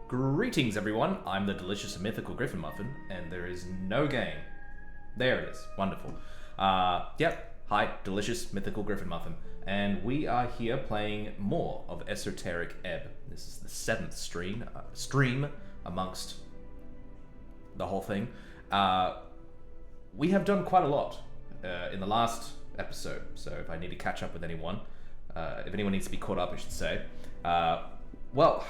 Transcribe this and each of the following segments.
Greetings, everyone. I'm the delicious and mythical Griffin Muffin, and there is no game. There it is. Wonderful. Yep. Hi, delicious mythical Griffin Muffin, and we are here playing more of Esoteric Ebb. This is the 7th stream amongst the whole thing. We have done quite a lot in the last episode, so if I need to catch up with anyone, if anyone needs to be caught up, I should say. Well,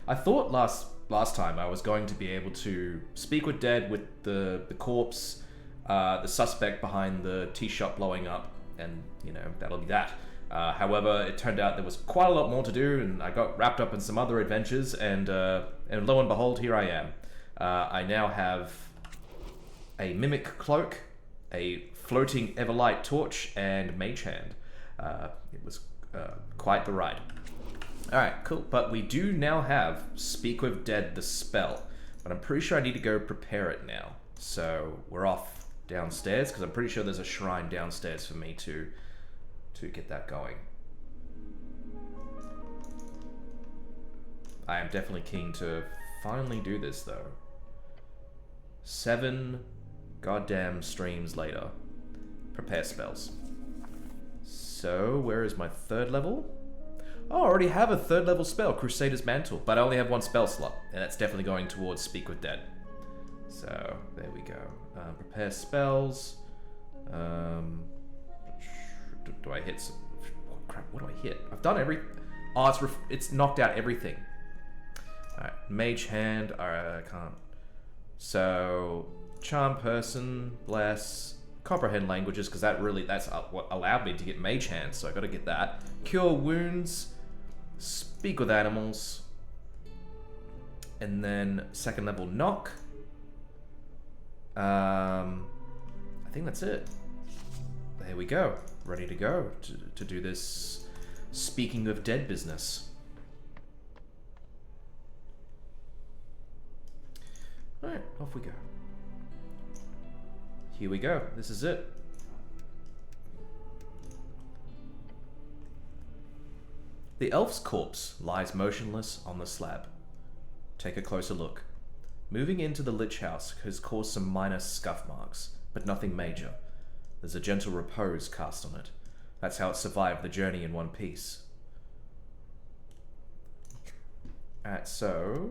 I thought last time I was going to be able to speak with Dead, with the corpse, the suspect behind the tea shop blowing up, and, you know, that'll be that. However, it turned out there was quite a lot more to do, and I got wrapped up in some other adventures, and lo and behold, here I am. I now have a mimic cloak, a floating everlight torch, and mage hand. It was quite the ride. Alright, cool. But we do now have Speak with Dead, the spell. But I'm pretty sure I need to go prepare it now. So we're off downstairs, because I'm pretty sure there's a shrine downstairs for me to get that going. I am definitely keen to finally do this, though. 7 goddamn streams later. Prepare spells. So, where is my 3rd level? Oh, I already have a 3rd level spell, Crusader's Mantle, but I only have 1 spell slot, and that's definitely going towards Speak with Dead. So, there we go. Prepare spells. Do I hit some... Oh, crap, what do I hit? I've done every... Oh, it's knocked out everything. Alright, Mage Hand. Alright, I can't. So, Charm Person, Bless, Comprehend Languages, because that's what allowed me to get Mage Hand, so I gotta get that. Cure Wounds, Speak with Animals, and then 2nd level Knock. I think that's it. There we go. Ready to go to do this Speaking of Dead business. Alright, off we go. Here we go. This is it. The elf's corpse lies motionless on the slab. Take a closer look. Moving into the lich house has caused some minor scuff marks, but nothing major. There's a gentle repose cast on it. That's how it survived the journey in one piece. Alright, so...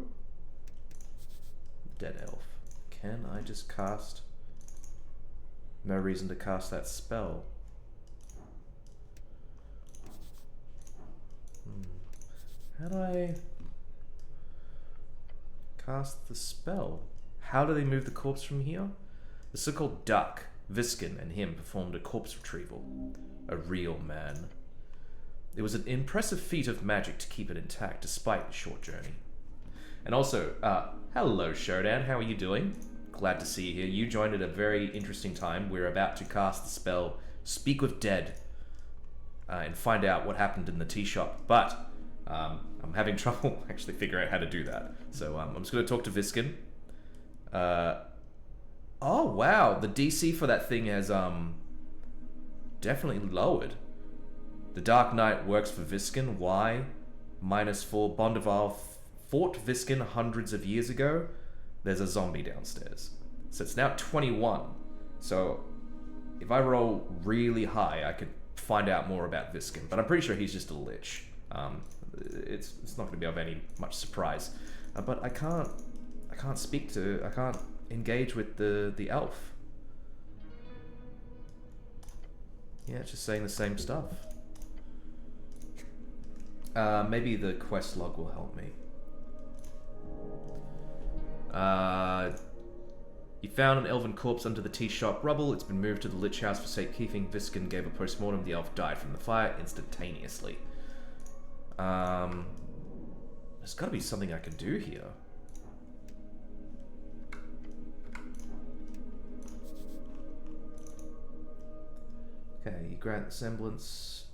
Dead elf. Can I just cast... No reason to cast that spell. How do I cast the spell? How do they move the corpse from here? The so-called duck, Viskin, and him performed a corpse retrieval. A real man. It was an impressive feat of magic to keep it intact despite the short journey. And also, hello Showdown, how are you doing? Glad to see you here. You joined at a very interesting time. We're about to cast the spell Speak with Dead and find out what happened in the tea shop. But I'm having trouble actually figuring out how to do that. So I'm just going to talk to Viskin. Oh, wow. The DC for that thing has definitely lowered. The Dark Knight works for Viskin. Why? -4. Bondeval fought Viskin hundreds of years ago. There's a zombie downstairs. So it's now 21. So if I roll really high, I could find out more about Viskin. But I'm pretty sure he's just a lich. It's not going to be of any much surprise. But I can't engage with the elf. Yeah, it's just saying the same stuff. Maybe the quest log will help me. You found an elven corpse under the tea shop rubble. It's been moved to the lich house for safekeeping. Viskin gave a postmortem. The elf died from the fire instantaneously. There's got to be something I can do here. Okay, you grant the semblance.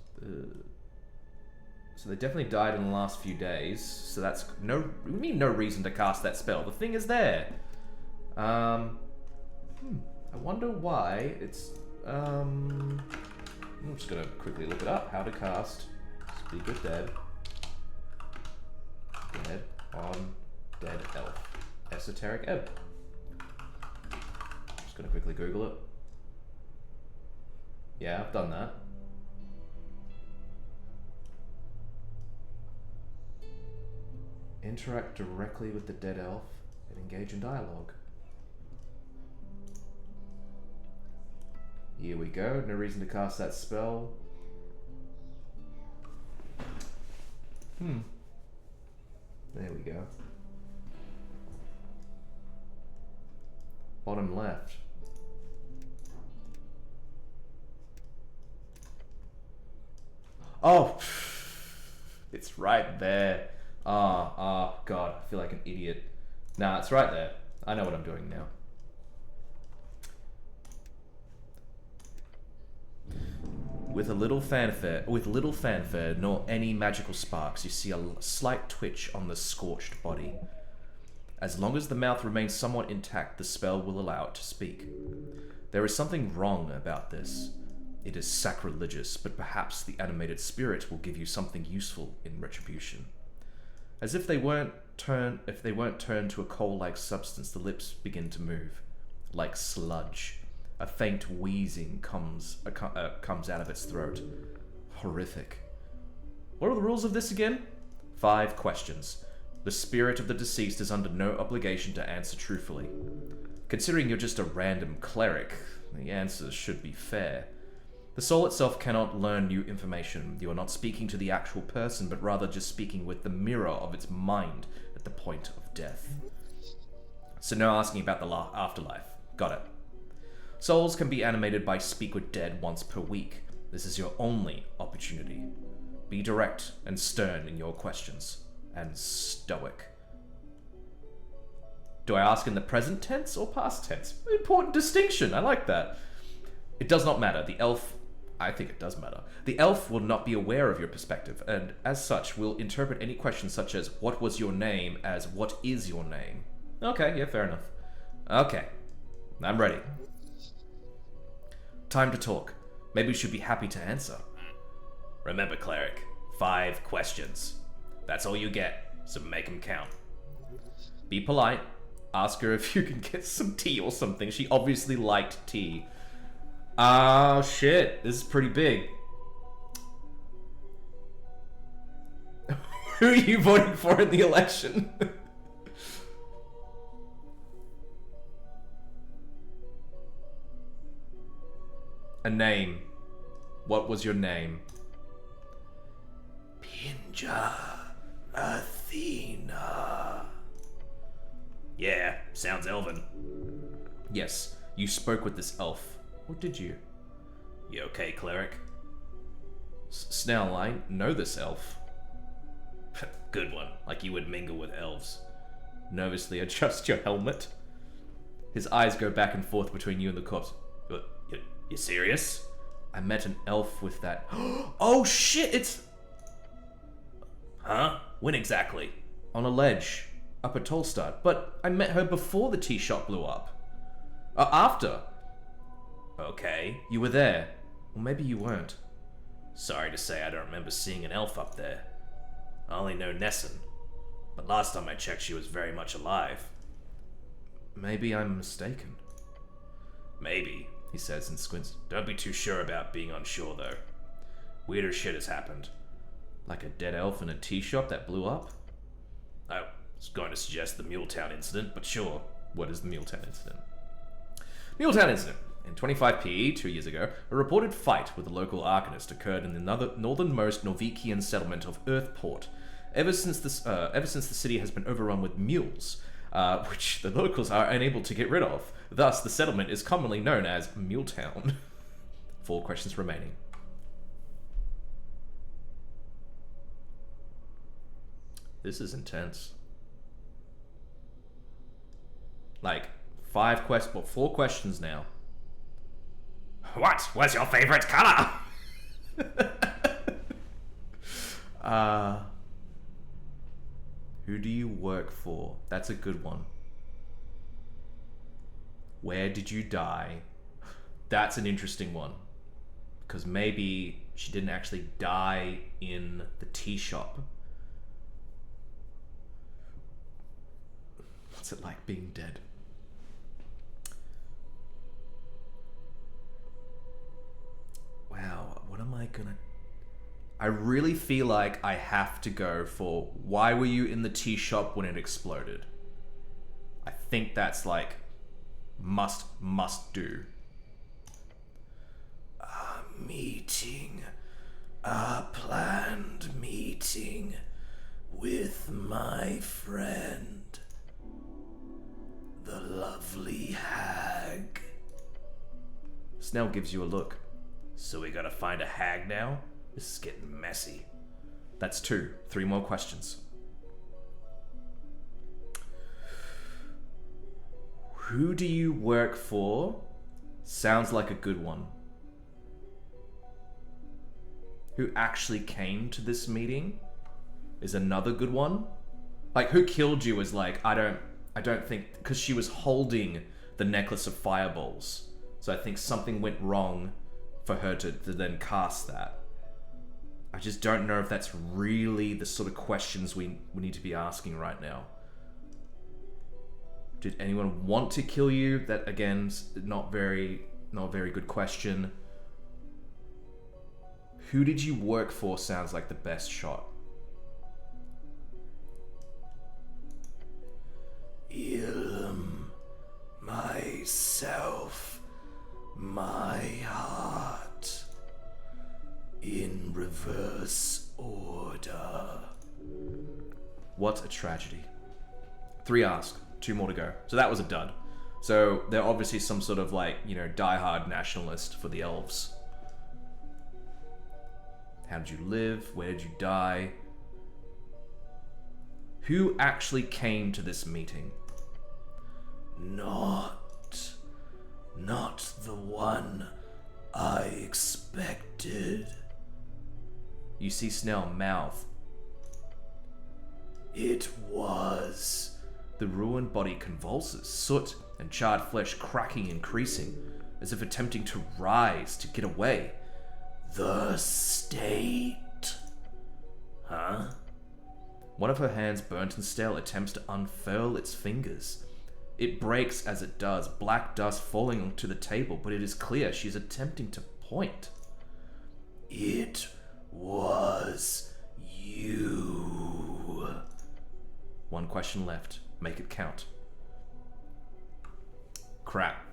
So they definitely died in the last few days. So that's no reason to cast that spell. The thing is there. I wonder why it's. I'm just gonna quickly look it up. How to cast Speak with Dead. Dead on dead elf. Esoteric ebb. Just gonna quickly Google it. Yeah, I've done that. Interact directly with the dead elf and engage in dialogue. Here we go. No reason to cast that spell. There we go. Bottom left. Oh! It's right there. God, I feel like an idiot. Nah, it's right there. I know what I'm doing now. With little fanfare, nor any magical sparks, you see a slight twitch on the scorched body. As long as the mouth remains somewhat intact, the spell will allow it to speak. There is something wrong about this. It is sacrilegious, but perhaps the animated spirit will give you something useful in retribution. As if they weren't turned to a coal-like substance, the lips begin to move, like sludge. A faint wheezing comes out of its throat. Horrific. What are the rules of this again? 5 questions. The spirit of the deceased is under no obligation to answer truthfully. Considering you're just a random cleric, the answers should be fair. The soul itself cannot learn new information. You are not speaking to the actual person, but rather just speaking with the mirror of its mind at the point of death. So no asking about the afterlife. Got it. Souls can be animated by Speak with Dead once per week. This is your only opportunity. Be direct and stern in your questions. And stoic. Do I ask in the present tense or past tense? Important distinction, I like that. It does not matter. The elf... I think it does matter. The elf will not be aware of your perspective, and as such will interpret any question such as, what was your name, as, what is your name? Okay, yeah, fair enough. Okay, I'm ready. Time to talk. Maybe we should be happy to answer. Remember, cleric, 5 questions. That's all you get, so make them count. Be polite. Ask her if you can get some tea or something. She obviously liked tea. Oh, shit. This is pretty big. Who are you voting for in the election? A name. What was your name? Pinja Athena. Yeah, sounds elven. Yes, you spoke with this elf. Or did you? You okay, cleric? Snell, I know this elf. Good one, like you would mingle with elves. Nervously adjust your helmet. His eyes go back and forth between you and the corpse. You serious? I met an elf with that. Oh shit, it's... Huh? When exactly? On a ledge, up at Tolstad. But I met her before the tea shop blew up. After. Okay, you were there. Or maybe you weren't. Sorry to say I don't remember seeing an elf up there. I only know Nessun. But last time I checked she was very much alive. Maybe I'm mistaken. Maybe, he says and squints. Don't be too sure about being unsure though. Weirder shit has happened. Like a dead elf in a tea shop that blew up? I was going to suggest the Muletown incident, but sure. What is the Muletown incident? Muletown incident. In 25 PE, 2 years ago, a reported fight with a local arcanist occurred in the northernmost Norvikian settlement of Earthport. Ever since the city has been overrun with mules, which the locals are unable to get rid of. Thus, the settlement is commonly known as Muletown. 4 questions remaining. This is intense. Like, 4 questions now. What was your favorite color? Who do you work for? That's a good one. Where did you die? That's an interesting one. Because maybe she didn't actually die in the tea shop. What's it like being dead? Wow, what am I gonna... I really feel like I have to go for why were you in the tea shop when it exploded? I think that's like must do. A planned meeting with my friend, the lovely hag. Snell gives you a look. So we gotta find a hag now? This is getting messy. That's 2. 3 more questions. Who do you work for? Sounds like a good one. Who actually came to this meeting is another good one. Like, who killed you is like, I don't think, because she was holding the necklace of fireballs. So I think something went wrong for her to then cast that. I just don't know if that's really the sort of questions we need to be asking right now. Did anyone want to kill you? That, again, not very good question. Who did you work for sounds like the best shot. Myself, my heart, in reverse order. What a tragedy. 3 asked, 2 more to go. So that was a dud. So they're obviously some sort of like, you know, diehard nationalist for the elves. How did you live? Where did you die? Who actually came to this meeting? Not the one I expected. You see Snell mouth. It was. The ruined body convulses, soot and charred flesh cracking and creasing, as if attempting to rise to get away. The state. Huh? One of her hands, burnt and stale, attempts to unfurl its fingers. It breaks as it does, black dust falling onto the table, but it is clear she is attempting to point. It was you. 1 question left. Make it count. Crap.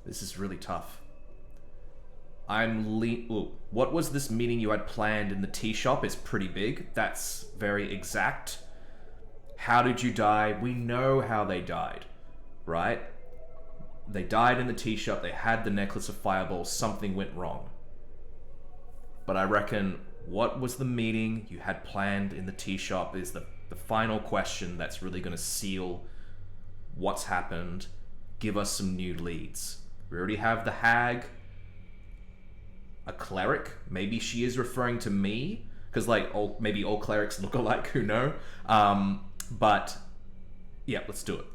This is really tough. What was this meeting you had planned in the tea shop is pretty big. That's very exact. How did you die? We know how they died, right? They died in the tea shop. They had the necklace of fireballs. Something went wrong. But I reckon what was the meeting you had planned in the tea shop is the final question that's really going to seal what's happened. Give us some new leads. We already have the hag. A cleric. Maybe she is referring to me. Because like maybe all clerics look alike. Who know? But yeah, let's do it.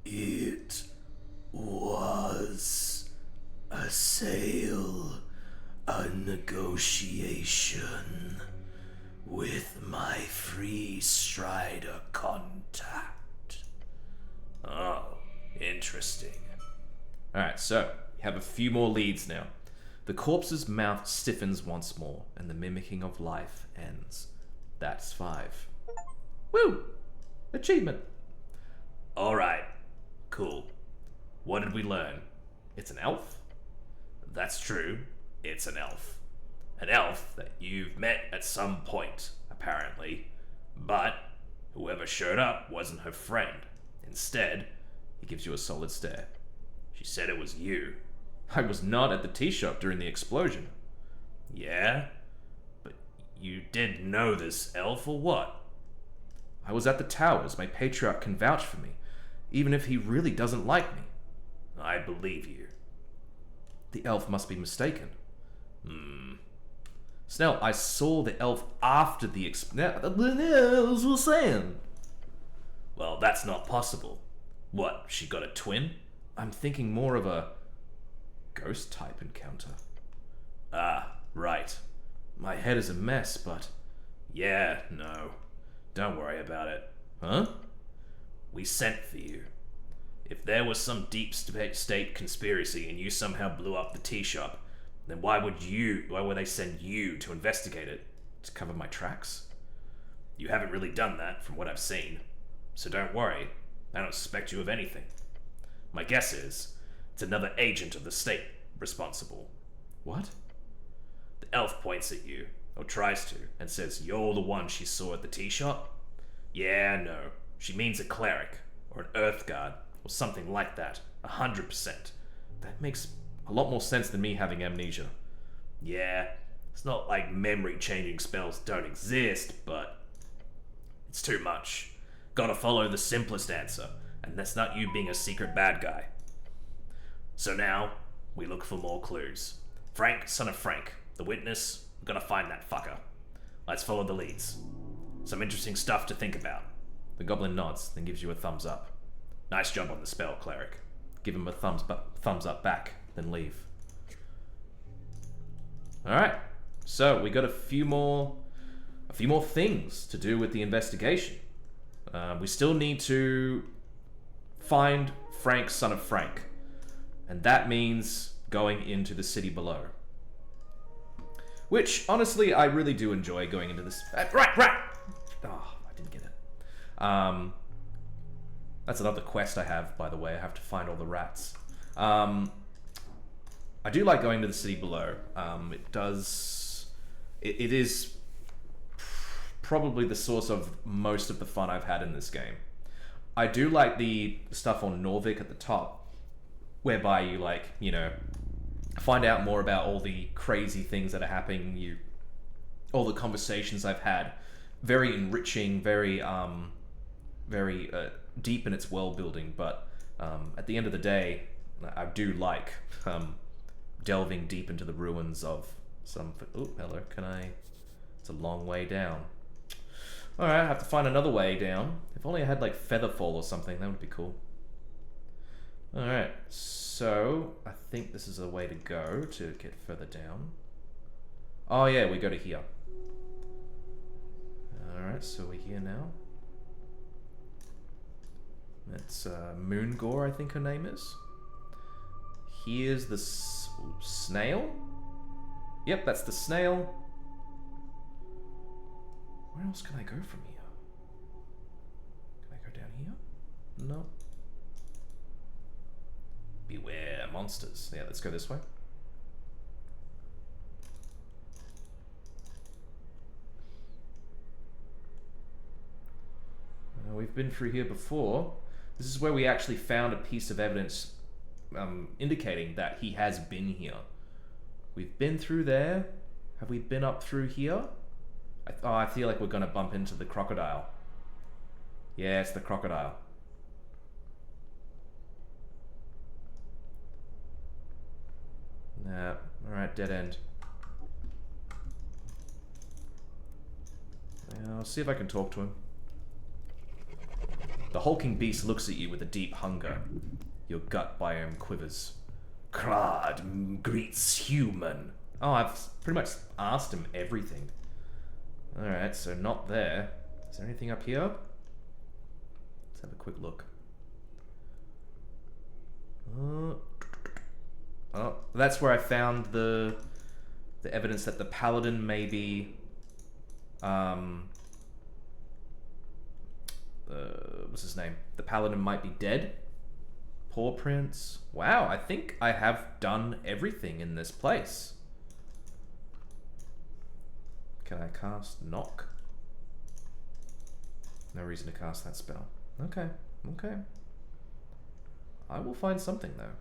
It was a sale, a negotiation with my free strider contact. Oh, interesting. Alright, so you have a few more leads now. The corpse's mouth stiffens once more, and the mimicking of life ends. That's 5. Woo! Achievement. Alright. Cool. What did we learn? It's an elf? That's true. It's an elf. An elf that you've met at some point, apparently. But whoever showed up wasn't her friend. Instead, he gives you a solid stare. She said it was you. I was not at the tea shop during the explosion. Yeah? But you did know this elf or what? I was at the towers. My patriarch can vouch for me, even if he really doesn't like me. I believe you. The elf must be mistaken. Snell, I saw the elf after the That's what saying. Well, that's not possible. What, she got a twin? I'm thinking more of a ghost type encounter. Ah, right. My head is a mess, but yeah, no. Don't worry about it. Huh? We sent for you. If there was some deep state conspiracy and you somehow blew up the tea shop, then why would they send you to investigate it? To cover my tracks? You haven't really done that from what I've seen. So don't worry, I don't suspect you of anything. My guess is, it's another agent of the state responsible. What? The elf points at you, or tries to, and says you're the one she saw at the tea shop? Yeah, no. She means a cleric, or an earth guard, or something like that. 100%. That makes a lot more sense than me having amnesia. Yeah, it's not like memory-changing spells don't exist, but it's too much. Gotta follow the simplest answer, and that's not you being a secret bad guy. So now, we look for more clues. Frank, son of Frank, the witness, we're gonna find that fucker. Let's follow the leads. Some interesting stuff to think about. The goblin nods, then gives you a thumbs up. Nice job on the spell, cleric. Give him a thumbs up back, then leave. Alright, so we got a few more things to do with the investigation. We still need to find Frank, son of Frank. And that means going into the city below. Which, honestly, I really do enjoy going into this... Right! Oh, I didn't get it. That's another quest I have, by the way. I have to find all the rats. I do like going to the city below. It is probably the source of most of the fun I've had in this game. I do like the stuff on Norvik at the top, whereby you, like, you know, find out more about all the crazy things that are happening, all the conversations I've had. Very enriching, very deep in its world building, but at the end of the day, I do like delving deep into the ruins of some... Oh, hello, can I... It's a long way down. Alright, I have to find another way down. If only I had, like, Featherfall or something, that would be cool. Alright, so I think this is a way to go to get further down. Oh yeah, we go to here. Alright, so we're here now. That's Moongore, I think her name is. Here's the snail. Yep, that's the snail. Where else can I go from here? Can I go down here? No. Beware monsters. Yeah, let's go this way. We've been through here before. This is where we actually found a piece of evidence indicating that he has been here. We've been through there. Have we been up through here? I feel like we're gonna bump into the crocodile. Yeah, it's the crocodile. Nah, alright, dead end. Yeah, I'll see if I can talk to him. The hulking beast looks at you with a deep hunger. Your gut biome quivers. Crad greets human. Oh, I've pretty much asked him everything. Alright, so not there. Is there anything up here? Let's have a quick look. Oh, that's where I found the evidence that the paladin may be... what's his name? The paladin might be dead. Poor prince. Wow, I think I have done everything in this place. Can I cast knock? No reason to cast that spell. Okay, okay. I will find something though.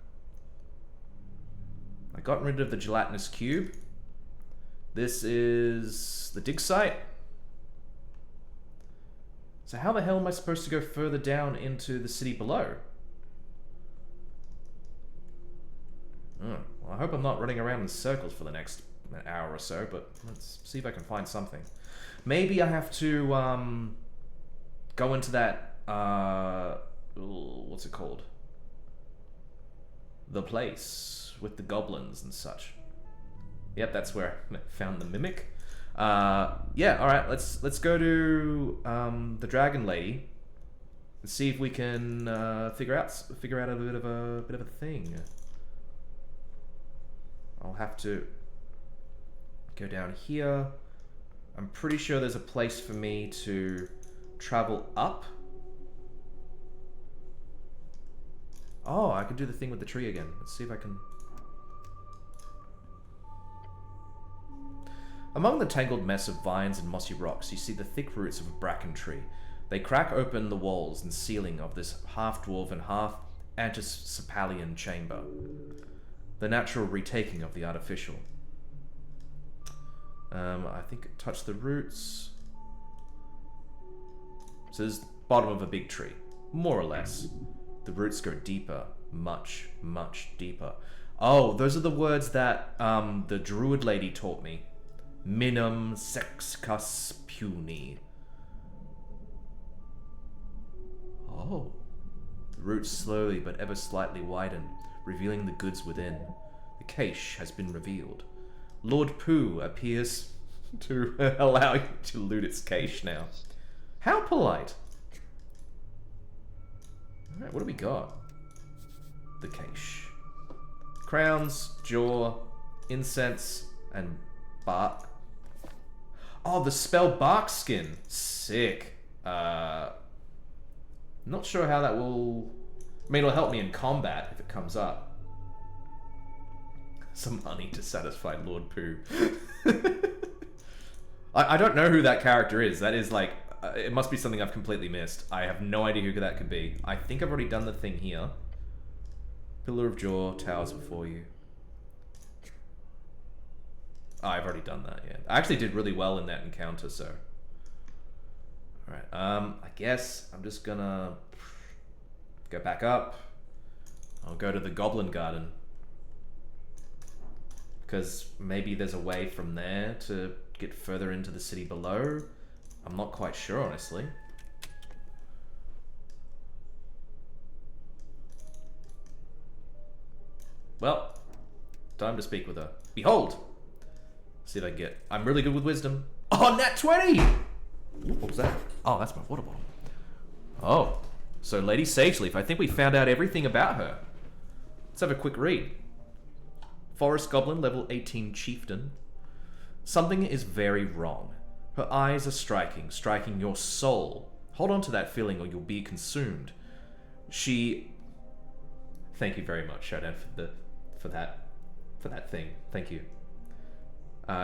I got rid of the gelatinous cube. This is the dig site. So how the hell am I supposed to go further down into the city below? Well, I hope I'm not running around in circles for the next hour or so, but let's see if I can find something. Maybe I have to go into that, what's it called? the place with the goblins and such. Yep, that's where I found the mimic. Yeah, alright, let's go to the dragon lady and see if we can figure out a bit of a thing. I'll have to go down here. I'm pretty sure there's a place for me to travel up. Oh, I can do the thing with the tree again. Let's see if I can. Among the tangled mess of vines and mossy rocks, you see the thick roots of a bracken tree. They crack open the walls and ceiling of this half-dwarven, half-antisepalian chamber. The natural retaking of the artificial. I think it touched the roots. So this is the bottom of a big tree, more or less. The roots go deeper, much, much deeper. Oh, those are the words that the druid lady taught me. Minum sexcus puni. Oh. The roots slowly but ever slightly widen, revealing the goods within. The cache has been revealed. Lord Pooh appears to allow you to loot its cache now. How polite. Alright, what do we got? The cache. Crowns, jaw, incense, and bark. Oh, the spell bark skin. Sick. Not sure how that will... I mean, it'll help me in combat if it comes up. Some honey to satisfy Lord Pooh. I don't know who that character is. That is like... it must be something I've completely missed. I have no idea who that could be. I think I've already done the thing here. Pillar of Jaw towers before you. Oh, I've already done that, yeah. I actually did really well in that encounter, so... Alright, I guess I'm just gonna... go back up. I'll go to the Goblin Garden. Because maybe there's a way from there to get further into the city below. I'm not quite sure, honestly. Well, time to speak with her. Behold! See if I can get... I'm really good with wisdom. Oh, nat 20! What was that? Oh, that's my water bottle. Oh, so Lady Sageleaf, I think we found out everything about her. Let's have a quick read. Forest Goblin, level 18 Chieftain. Something is very wrong. Her eyes are striking your soul. Hold on to that feeling or you'll be consumed. She... Thank you very much, Showdown, for that thing. Thank you.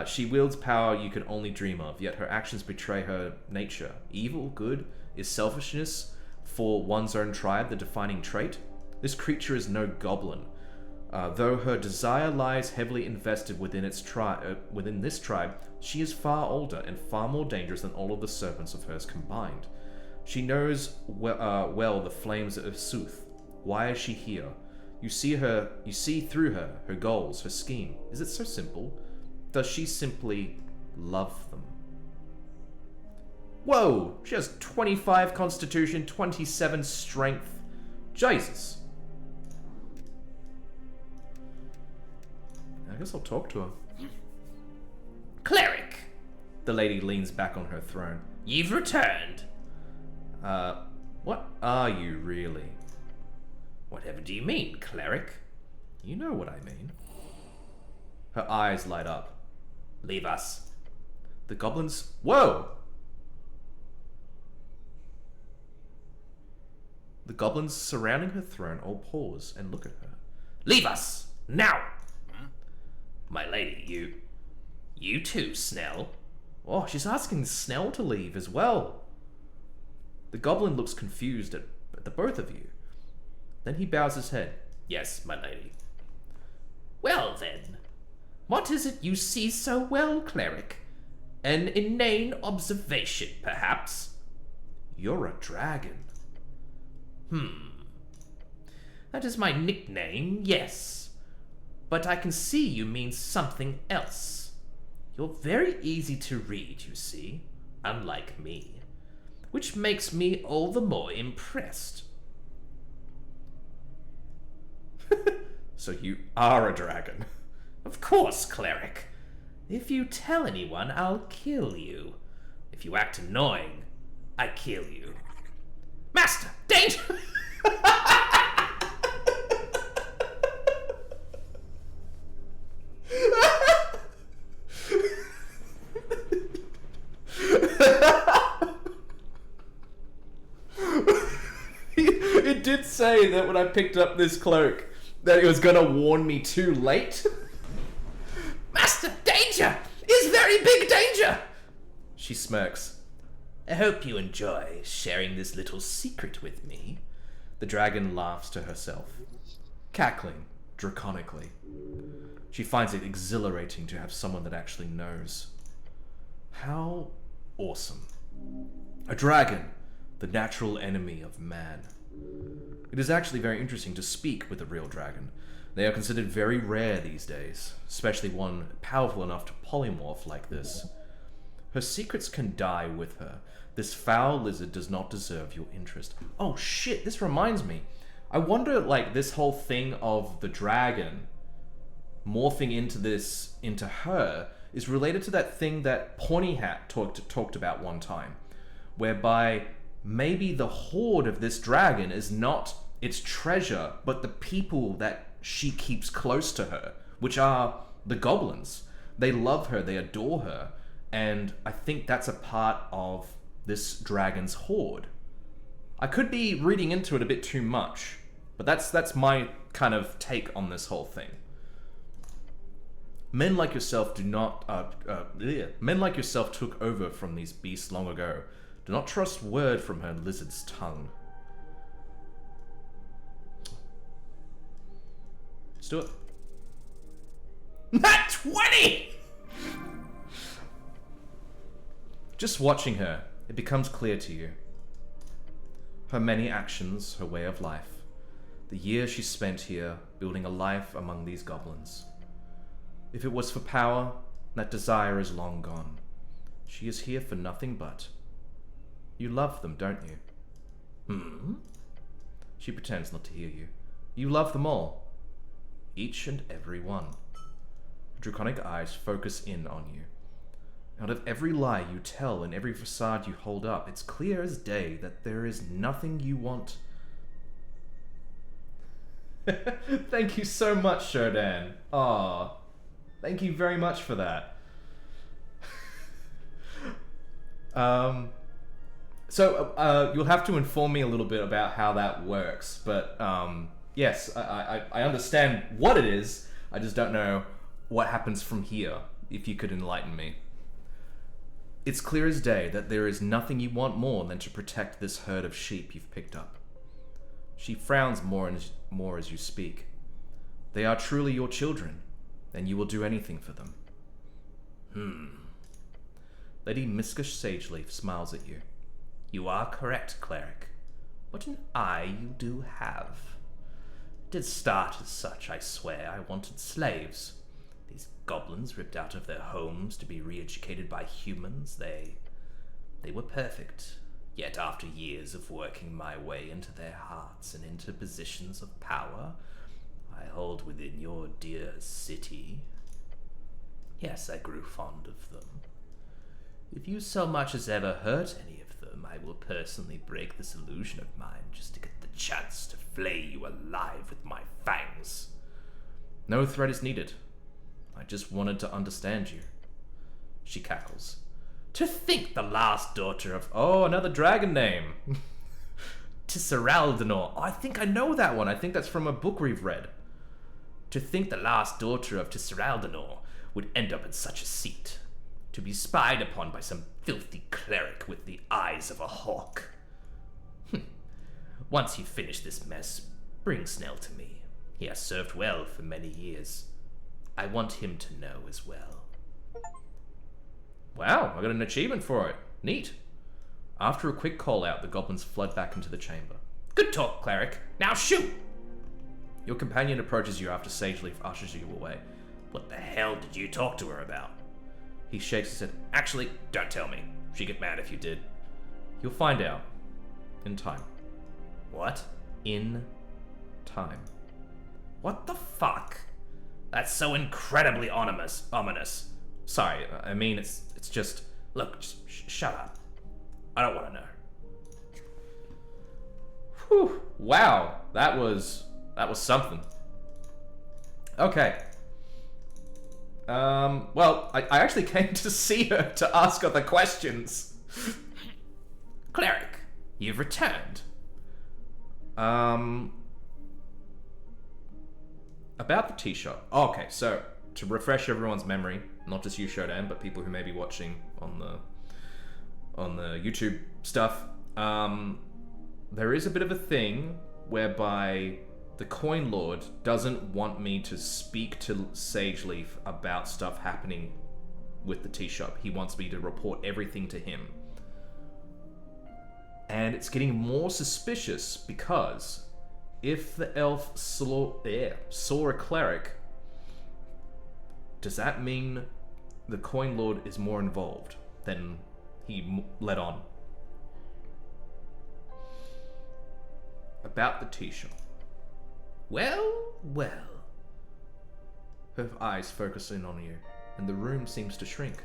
She wields power you can only dream of, yet her actions betray her nature. Evil, good, is selfishness for one's own tribe the defining trait? This creature is no goblin. Though her desire lies heavily invested within this tribe, she is far older and far more dangerous than all of the serpents of hers combined. She knows well the flames of Sooth. Why is she here? You see through her goals, her scheme. Is it so simple? Does she simply love them? Whoa! She has 25 constitution, 27 strength. Jesus. I guess I'll talk to her. Cleric! The lady leans back on her throne. You've returned. What are you really? Whatever do you mean, cleric? You know what I mean. Her eyes light up. Leave us. The goblins... Whoa! The goblins surrounding her throne all pause and look at her. Leave us! Now! My lady, you too, Snell. Oh, she's asking Snell to leave as well. The goblin looks confused at the both of you. Then he bows his head. Yes, my lady. Well then, what is it you see so well, cleric? An inane observation, perhaps? You're a dragon. That is my nickname, yes. But I can see you mean something else. You're very easy to read, you see, unlike me, which makes me all the more impressed. So So you are a dragon. Of course, cleric. If you tell anyone, I'll kill you. If you act annoying, I kill you. Master, danger! It did say that when I picked up this cloak, that it was gonna warn me too late. Master, danger! Is very big danger! She smirks. I hope you enjoy sharing this little secret with me. The dragon laughs to herself, cackling draconically. She finds it exhilarating to have someone that actually knows. How awesome. A dragon, the natural enemy of man. It is actually very interesting to speak with a real dragon. They are considered very rare these days, especially one powerful enough to polymorph like this. Her secrets can die with her. This foul lizard does not deserve your interest. Oh shit, this reminds me. I wonder, like, this whole thing of the dragon morphing into her is related to that thing that Pawny Hat talked about one time, whereby maybe the hoard of this dragon is not its treasure, but the people that she keeps close to her, which are the goblins. They love her, they adore her, and I think that's a part of this dragon's hoard. I could be reading into it a bit too much, but that's my kind of take on this whole thing. Men like yourself men like yourself took over from these beasts long ago. Do not trust word from her lizard's tongue. Let's do it. Nat 20! Just watching her, it becomes clear to you. Her many actions, her way of life. The years she spent here, building a life among these goblins. If it was for power, that desire is long gone. She is here for nothing but... You love them, don't you? She pretends not to hear you. You love them all. Each and every one. Her draconic eyes focus in on you. Out of every lie you tell and every facade you hold up, it's clear as day that there is nothing you want. Thank you so much, Shodan. Aw, thank you very much for that. So you'll have to inform me a little bit about how that works, but yes, I understand what it is, I just don't know what happens from here, if you could enlighten me. It's clear as day that there is nothing you want more than to protect this herd of sheep you've picked up. She frowns more as you speak. They are truly your children, and you will do anything for them. Lady Miskish Sageleaf smiles at you. You are correct, cleric. What an eye you do have. It did start as such, I swear. I wanted slaves. These goblins ripped out of their homes to be re-educated by humans. They were perfect. Yet after years of working my way into their hearts and into positions of power I hold within your dear city, yes, I grew fond of them. If you so much as ever hurt any of them, I will personally break this illusion of mine just to get the chance to flay you alive with my fangs. No threat is needed. I just wanted to understand you. She cackles. To think the last daughter of... Oh, another dragon name. Tisseraldanor. I think I know that one. I think that's from a book we've read. To think the last daughter of Tisseraldanor would end up in such a seat. To be spied upon by some filthy cleric with the eyes of a hawk. Once you finish this mess, bring Snell to me. He has served well for many years. I want him to know as well. Wow, I got an achievement for it. Neat. After a quick call out, the goblins flood back into the chamber. Good talk, cleric. Now shoot! Your companion approaches you after Sageleaf ushers you away. What the hell did you talk to her about? He shakes his head. Actually, don't tell me. She'd get mad if you did. You'll find out. In time. What? In time. What the fuck? That's so incredibly ominous. Sorry, I mean, it's just... Look, just shut up. I don't want to know. Whew, wow, that was something. Okay. Well, I actually came to see her to ask her the questions. Cleric, you've returned. About the tea shop. Oh, okay, so to refresh everyone's memory, not just you, Shodan, but people who may be watching on the YouTube stuff, there is a bit of a thing whereby the Coin Lord doesn't want me to speak to Sageleaf about stuff happening with the tea shop. He wants me to report everything to him. And it's getting more suspicious because if the elf saw a cleric, does that mean the Coin Lord is more involved than he let on? About the tea shop. Well. Her eyes focus in on you, and the room seems to shrink.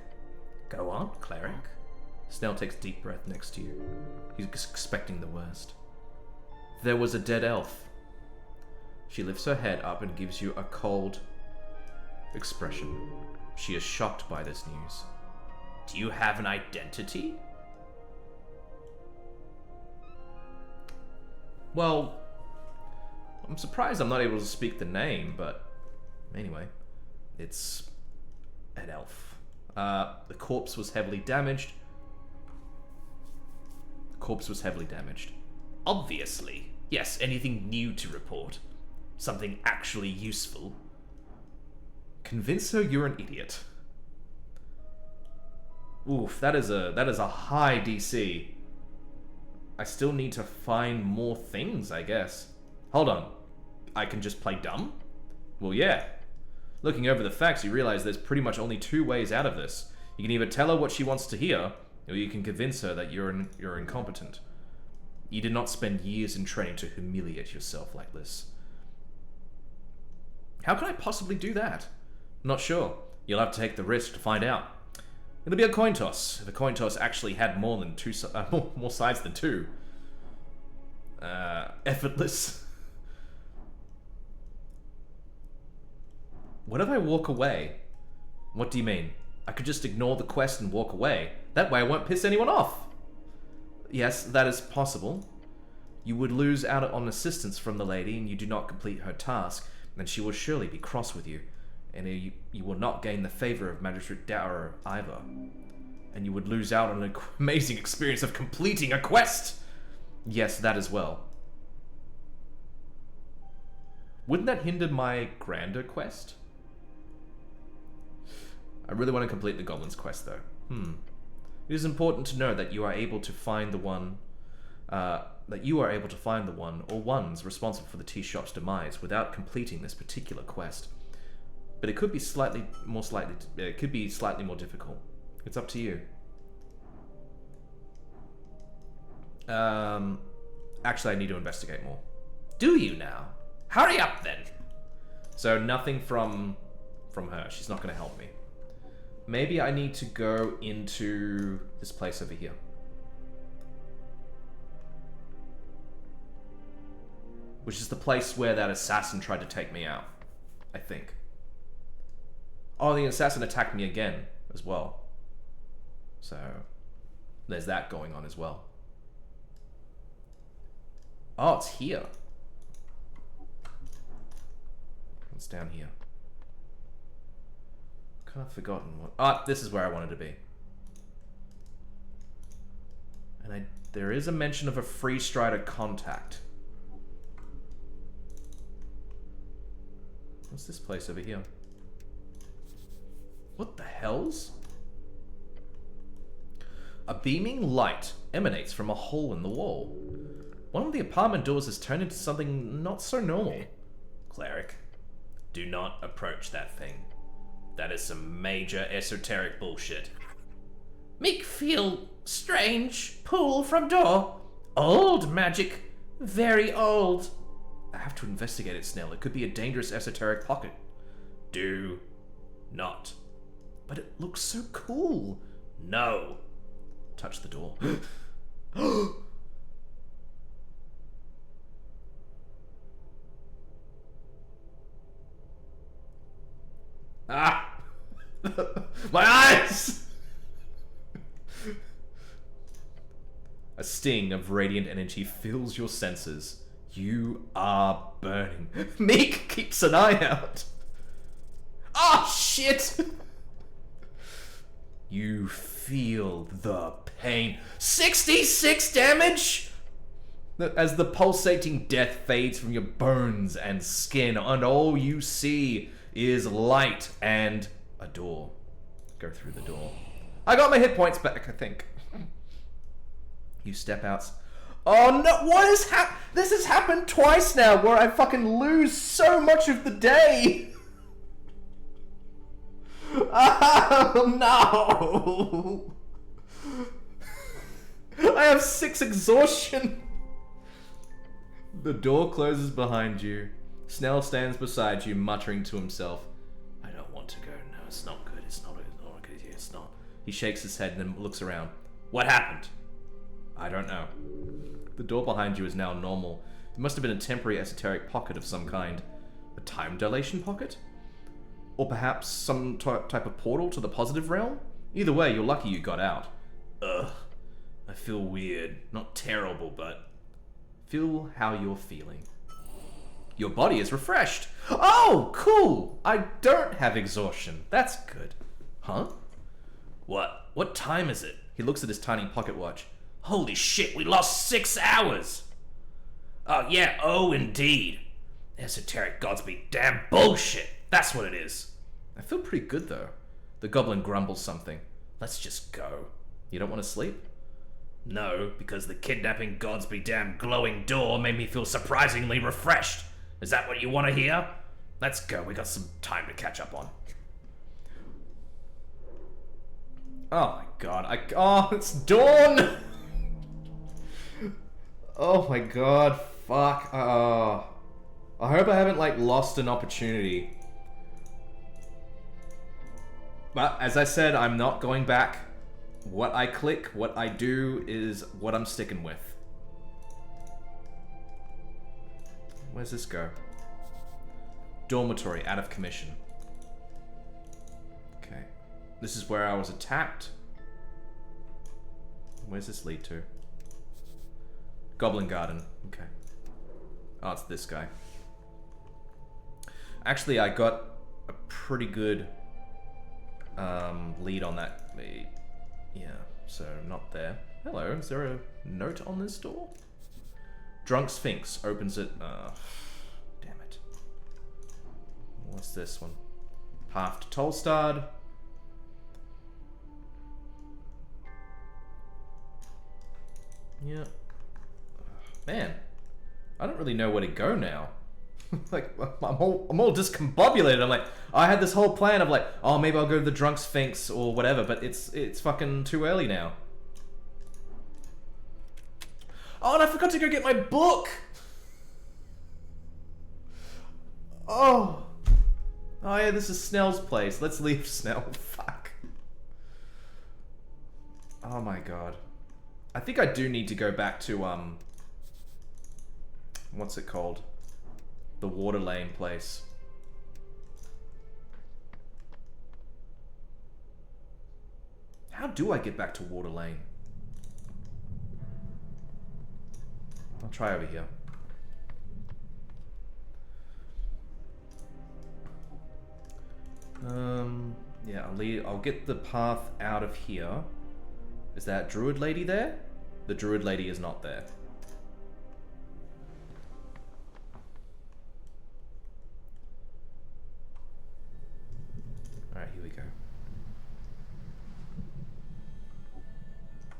Go on, cleric. Snell takes a deep breath next to you. He's expecting the worst. There was a dead elf. She lifts her head up and gives you a cold expression. She is shocked by this news. Do you have an identity? Well, I'm surprised I'm not able to speak the name, but anyway, it's an elf. The corpse was heavily damaged. Obviously. Yes, anything new to report? Something actually useful? Convince her you're an idiot. Oof, that is a high DC. I still need to find more things, I guess. Hold on. I can just play dumb? Well, yeah. Looking over the facts, you realize there's pretty much only two ways out of this. You can either tell her what she wants to hear, or you can convince her that you're incompetent. You did not spend years in training to humiliate yourself like this. How can I possibly do that? Not sure. You'll have to take the risk to find out. It'll be a coin toss. If a coin toss actually had more than more sides than two. Effortless. What if I walk away? What do you mean? I could just ignore the quest and walk away. That way I won't piss anyone off. Yes, that is possible. You would lose out on assistance from the lady and you do not complete her task, then she will surely be cross with you, and you will not gain the favor of Magistrate Dower either. And you would lose out on an amazing experience of completing a quest! Yes, that as well. Wouldn't that hinder my grander quest? I really want to complete the Goblin's quest, though. It is important to know that you are able to find the one, or ones responsible for the tea shop's demise without completing this particular quest. But it could be slightly more difficult. It's up to you. Actually, I need to investigate more. Do you now? Hurry up then. So nothing from her. She's not going to help me. Maybe I need to go into this place over here. Which is the place where that assassin tried to take me out, I think. Oh, the assassin attacked me again as well. So there's that going on as well. Oh, it's here. What's down here? Kind of forgotten what... Ah, this is where I wanted to be. And there is a mention of a Free Strider contact. What's this place over here? What the hells? A beaming light emanates from a hole in the wall. One of the apartment doors has turned into something not so normal. Cleric, do not approach that thing. That is some major esoteric bullshit. Make feel strange. Pull from door. Old magic. Very old. I have to investigate it, Snell. It could be a dangerous esoteric pocket. Do not. But it looks so cool. No. Touch the door. Ah! My eyes! A sting of radiant energy fills your senses. You are burning. Meek keeps an eye out. Oh, shit! You feel the pain. 66 damage? As the pulsating death fades from your bones and skin, and all you see is light and a door. Go through the door. I got my hit points back, I think. You step out. Oh no, what is this has happened twice now where I fucking lose so much of the day. Oh no. I have 6 exhaustion. The door closes behind you. Snell stands beside you, muttering to himself. I don't want to go. No, it's not good. It's not good. It's not. He shakes his head and then looks around. What happened? I don't know. The door behind you is now normal. It must have been a temporary esoteric pocket of some kind. A time dilation pocket? Or perhaps some type of portal to the positive realm? Either way, you're lucky you got out. Ugh. I feel weird. Not terrible, but... Feel how you're feeling. Your body is refreshed. Oh, cool! I don't have exhaustion. That's good. Huh? What? What time is it? He looks at his tiny pocket watch. Holy shit, we lost 6 hours! Oh yeah, oh indeed. Esoteric gods be damn bullshit. That's what it is. I feel pretty good though. The goblin grumbles something. Let's just go. You don't want to sleep? No, because the kidnapping gods be damn glowing door made me feel surprisingly refreshed. Is that what you want to hear? Let's go, we got some time to catch up on. Oh my god, oh, it's dawn! Oh my god, fuck. I hope I haven't, like, lost an opportunity. But, as I said, I'm not going back. What I click, what I do, is what I'm sticking with. Where's this go? Dormitory, out of commission. Okay. This is where I was attacked. Where's this lead to? Goblin Garden. Okay. Oh, it's this guy. Actually, I got a pretty good lead on that. Yeah, so not there. Hello, is there a note on this door? Drunk Sphinx opens it. Damn it. What's this one? Path to Tolstad. Yeah. Man, I don't really know where to go now. Like, I'm all discombobulated. I'm like, I had this whole plan of like, oh, maybe I'll go to the Drunk Sphinx or whatever, but it's fucking too early now. Oh, and I forgot to go get my book! Oh. Oh yeah, this is Snell's place. Let's leave Snell. Fuck. Oh my god. I think I do need to go back to, what's it called? The Water Lane place. How do I get back to Water Lane? I'll try over here. Yeah, I'll get the path out of here. Is that Druid Lady there? The Druid Lady is not there. Alright, here we go.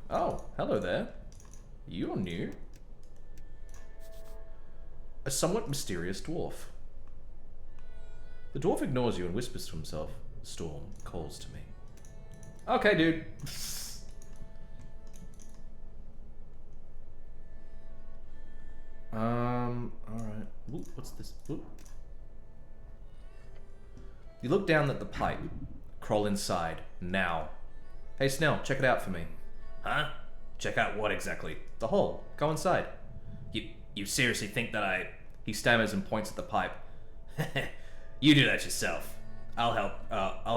Oh, hello there. You're new. A somewhat mysterious dwarf. The dwarf ignores you and whispers to himself. The storm calls to me. Okay, dude. Alright. Ooh, what's this? Ooh. You look down at the pipe. Crawl inside. Now. Hey, Snell, check it out for me. Huh? Check out what exactly? The hole. Go inside. You seriously think that I... He stammers and points at the pipe. You do that yourself. I'll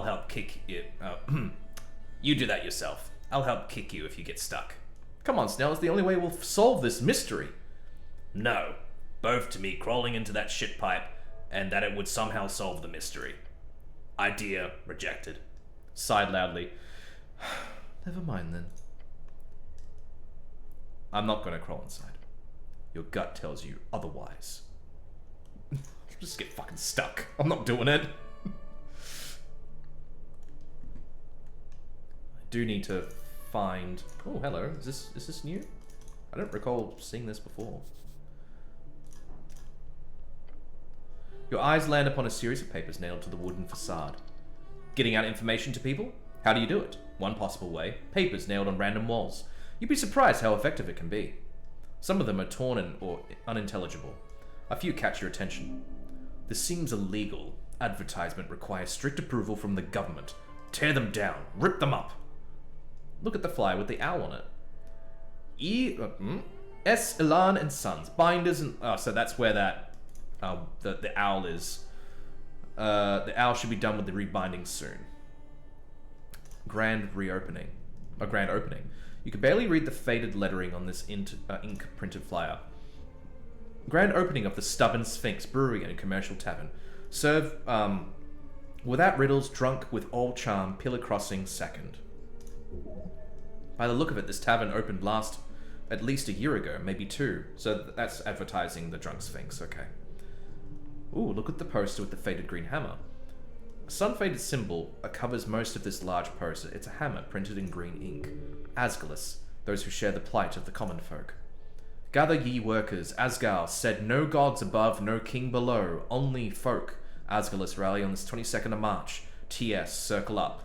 help kick you. You do that yourself. I'll help kick you if you get stuck. Come on, Snell, it's the only way we'll solve this mystery. No. Both to me crawling into that shit pipe and that it would somehow solve the mystery. Idea rejected. Sighed loudly. Never mind then. I'm not gonna crawl inside. Your gut tells you otherwise. Just get fucking stuck. I'm not doing it. I do need to find... Oh, hello. Is this new? I don't recall seeing this before. Your eyes land upon a series of papers nailed to the wooden facade. Getting out information to people? How do you do it? One possible way. Papers nailed on random walls. You'd be surprised how effective it can be. Some of them are torn or unintelligible. A few catch your attention. This seems illegal. Advertisement requires strict approval from the government. Tear them down. Rip them up. Look at the flyer with the owl on it. S. Elan and Sons. Binders and... Oh, so that's where that... the owl is. The owl should be done with the rebinding soon. Grand reopening. A grand opening. You can barely read the faded lettering on this ink printed flyer. Grand opening of the Stubborn Sphinx Brewery and Commercial Tavern. Serve, without riddles, drunk with all charm, pillar crossing second. By the look of it, this tavern opened at least a year ago, maybe 2. So that's advertising the Drunk Sphinx, okay. Ooh, look at the poster with the faded green hammer. A sun-faded symbol covers most of this large poster. It's a hammer printed in green ink. Asgalus, those who share the plight of the common folk. Gather ye workers, Asgal said, no gods above, no king below, only folk. Asgalus rally on this 22nd of March. TS, circle up.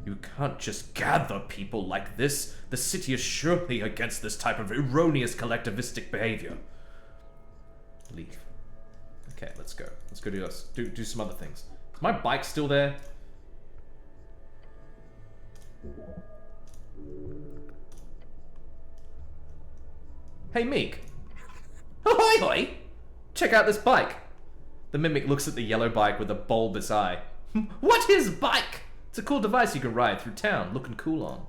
You can't just gather people like this. The city is surely against this type of erroneous collectivistic behavior. Leave. Okay, let's go. Let's go do some other things. Is my bike still there? Hey, Meek. Ahoy, hoy! Check out this bike. The mimic looks at the yellow bike with a bulbous eye. What is bike? It's a cool device you can ride through town, looking cool on.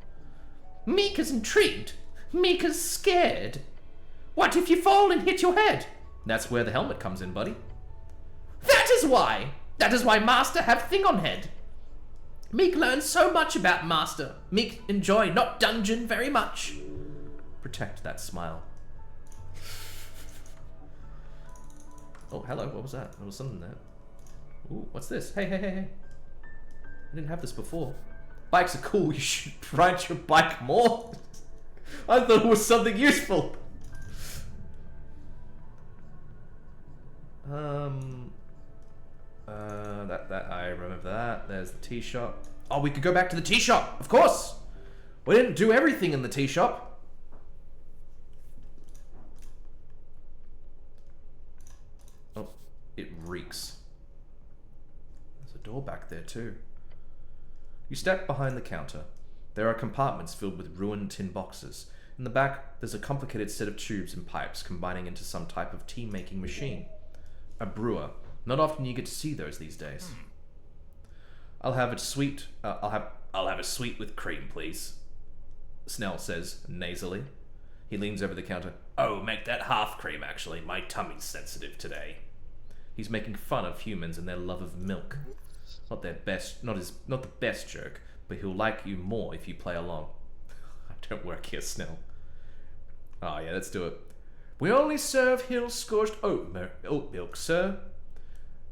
Meek is intrigued. Meek is scared. What if you fall and hit your head? That's where the helmet comes in, buddy. That is why! That is why Master have thing on head. Meek learns so much about Master. Meek enjoy not dungeon very much. Protect that smile. Oh, hello, what was that? There was something there. Ooh, what's this? Hey, hey, hey, hey. I didn't have this before. Bikes are cool, you should ride your bike more. I thought it was something useful. That I remember that. There's the tea shop. Oh, we could go back to the tea shop, of course. We didn't do everything in the tea shop. Oh, it reeks. There's a door back there too. You step behind the counter. There are compartments filled with ruined tin boxes. In the back, there's a complicated set of tubes and pipes combining into some type of tea-making machine. A brewer. Not often you get to see those these days. I'll have a sweet. I'll have a sweet with cream, please. Snell says nasally. He leans over the counter. Oh, make that half cream. Actually, my tummy's sensitive today. He's making fun of humans and their love of milk. Not the best joke, but he'll like you more if you play along. I don't work here, Snell. Oh yeah, let's do it. We only serve hill-scorched oat milk, sir.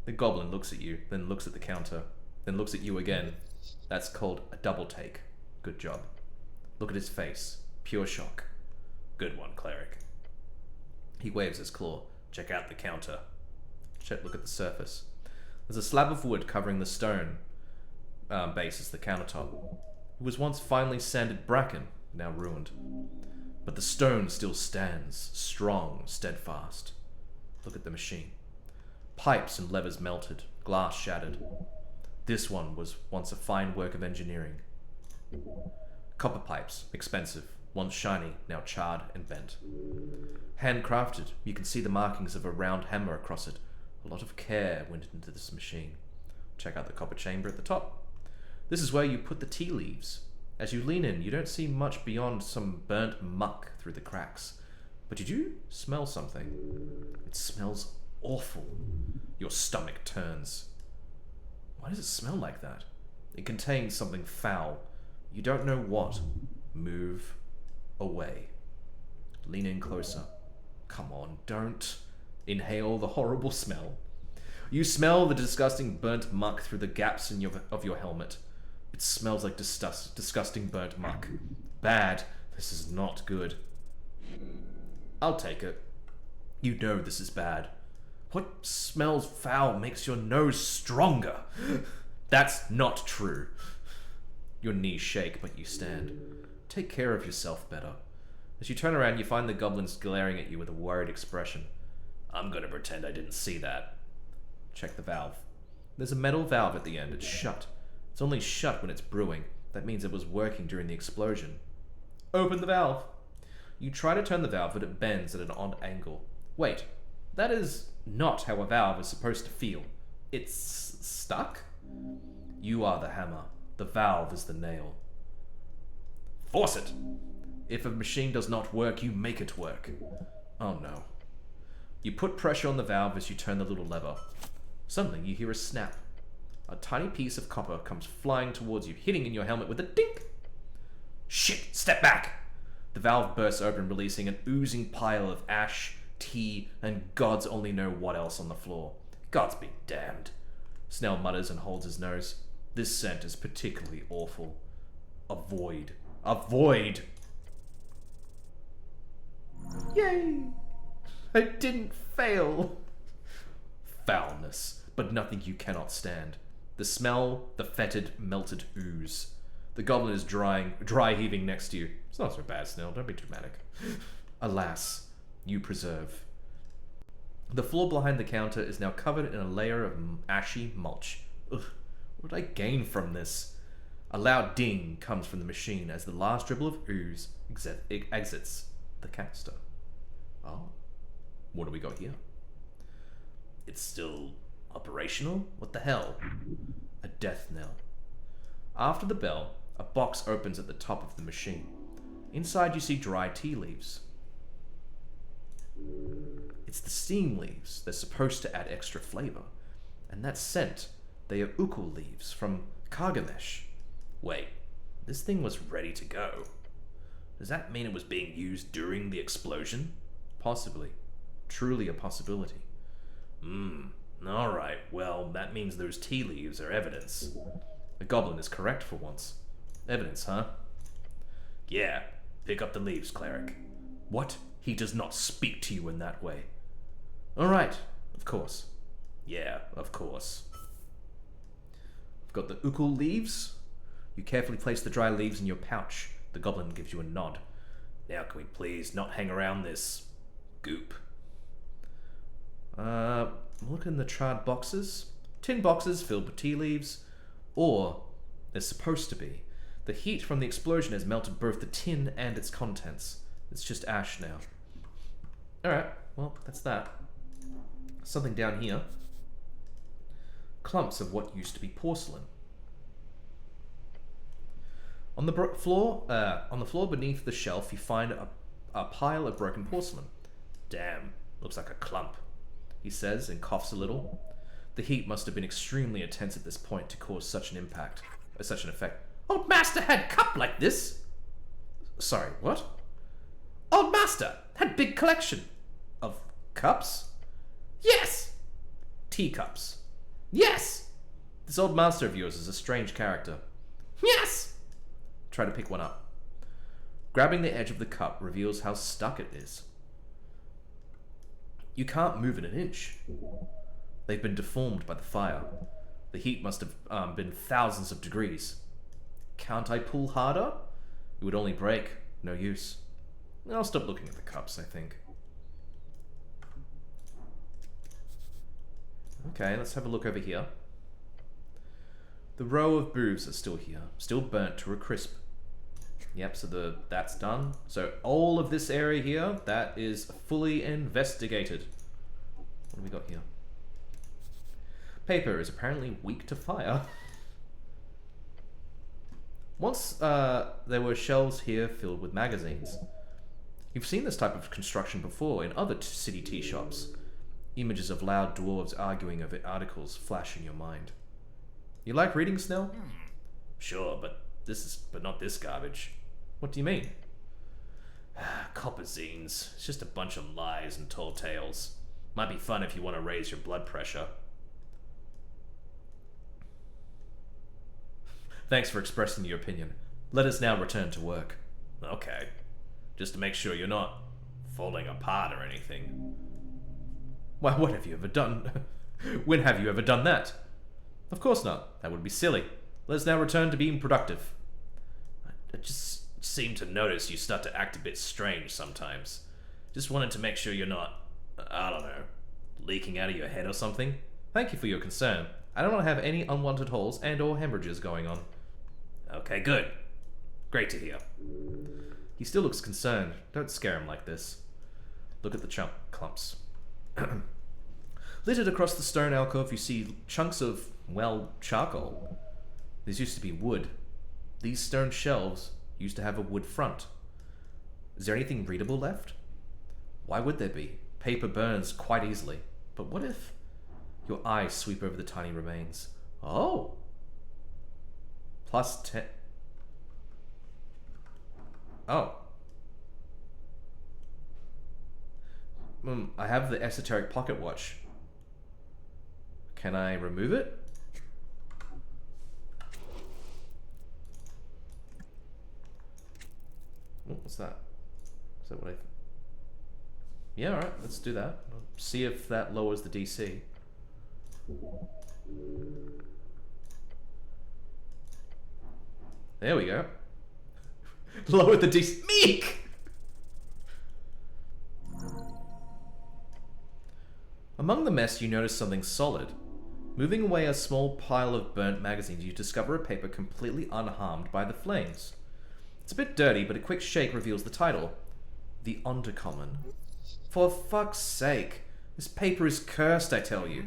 The goblin looks at you, then looks at the counter, then looks at you again. That's called a double take. Good job. Look at his face. Pure shock. Good one, cleric. He waves his claw. Check out the counter. Look at the surface. There's a slab of wood covering the stone base as the countertop. It was once finely sanded bracken, now ruined. But the stone still stands, strong, steadfast. Look at the machine. Pipes and levers melted, glass shattered. This one was once a fine work of engineering. Copper pipes, expensive, once shiny, now charred and bent. Handcrafted, you can see the markings of a round hammer across it. A lot of care went into this machine. Check out the copper chamber at the top. This is where you put the tea leaves. As you lean in, you don't see much beyond some burnt muck through the cracks. But you do smell something. It smells awful. Your stomach turns. Why does it smell like that? It contains something foul. You don't know what. Move away. Lean in closer. Come on, don't inhale the horrible smell. You smell the disgusting burnt muck through the gaps in of your helmet. It smells like disgusting burnt muck. Bad. This is not good. I'll take it. You know this is bad. What smells foul makes your nose stronger? That's not true. Your knees shake, but you stand. Take care of yourself better. As you turn around, you find the goblins glaring at you with a worried expression. I'm gonna pretend I didn't see that. Check the valve. There's a metal valve at the end. It's shut. It's only shut when it's brewing. That means it was working during the explosion. Open the valve. You try to turn the valve, but it bends at an odd angle. Wait, that is not how a valve is supposed to feel. It's stuck? You are the hammer. The valve is the nail. Force it! If a machine does not work, you make it work. Oh no. You put pressure on the valve as you turn the little lever. Suddenly, you hear a snap. A tiny piece of copper comes flying towards you, hitting in your helmet with a dink. Shit! Step back! The valve bursts open, releasing an oozing pile of ash, tea, and gods only know what else on the floor. Gods be damned. Snell mutters and holds his nose. This scent is particularly awful. Avoid. Avoid! Yay! I didn't fail! Foulness, but nothing you cannot stand. The smell, the fetid, melted ooze. The goblin is dry heaving next to you. It's not so bad, Snell. Don't be dramatic. Alas, you preserve. The floor behind the counter is now covered in a layer of ashy mulch. Ugh, what did I gain from this? A loud ding comes from the machine as the last dribble of ooze exits the canister. Oh, what do we got here? It's still operational? What the hell? A death knell. After the bell, a box opens at the top of the machine. Inside you see dry tea leaves. It's the steam leaves. They're supposed to add extra flavor. And that scent, they are ukul leaves from Kargamesh. Wait, this thing was ready to go. Does that mean it was being used during the explosion? Possibly. Truly a possibility. Alright, well, that means those tea leaves are evidence. The goblin is correct for once. Evidence, huh? Yeah, pick up the leaves, cleric. What? He does not speak to you in that way. Alright, of course. Yeah, of course. I've got the ukul leaves. You carefully place the dry leaves in your pouch. The goblin gives you a nod. Now can we please not hang around this goop? Look in the charred boxes. Tin boxes filled with tea leaves. Or, there's supposed to be. The heat from the explosion has melted both the tin and its contents. It's just ash now. Alright, well, that's that. Something down here. Clumps of what used to be porcelain. On the floor beneath the shelf, you find a pile of broken porcelain. Damn, looks like a clump, he says and coughs a little. The heat must have been extremely intense at this point to cause such an effect. Old Master had cup like this. Sorry, what? Old Master had big collection of cups. Yes. Teacups. Yes. This old master of yours is a strange character. Yes. Try to pick one up. Grabbing the edge of the cup reveals how stuck it is. You can't move it an inch. They've been deformed by the fire. The heat must have been thousands of degrees. Can't I pull harder? It would only break. No use. I'll stop looking at the cups, I think. Okay, let's have a look over here. The row of booths are still here, still burnt to a crisp. Yep, so that's done. So all of this area here, that is fully investigated. What do we got here? Paper is apparently weak to fire. Once there were shelves here filled with magazines. You've seen this type of construction before in other city tea shops. Images of loud dwarves arguing over articles flash in your mind. You like reading, Snell? Sure, but not this garbage. What do you mean? Copper zines. It's just a bunch of lies and tall tales. Might be fun if you want to raise your blood pressure. Thanks for expressing your opinion. Let us now return to work. Okay. Just to make sure you're not falling apart or anything. Why, what have you ever done? When have you ever done that? Of course not. That would be silly. Let us now return to being productive. I just seem to notice you start to act a bit strange sometimes. Just wanted to make sure you're not, I don't know, leaking out of your head or something. Thank you for your concern. I don't want to have any unwanted holes and or hemorrhages going on. Okay, good. Great to hear. He still looks concerned. Don't scare him like this. Look at the clumps. Littered across the stone alcove, you see chunks of, well, charcoal. These used to be wood. These stone shelves used to have a wood front. Is there anything readable left? Why would there be? Paper burns quite easily. But what if... Your eyes sweep over the tiny remains. Oh! Plus 10... Oh. I have the Esoteric pocket watch. Can I remove it? Oh, what's that? Is that what I... Yeah, alright, let's do that. See if that lowers the DC. There we go. Lower the DC. Meek! Among the mess, you notice something solid. Moving away a small pile of burnt magazines, you discover a paper completely unharmed by the flames. It's a bit dirty, but a quick shake reveals the title. The Undercommon. For fuck's sake. This paper is cursed, I tell you.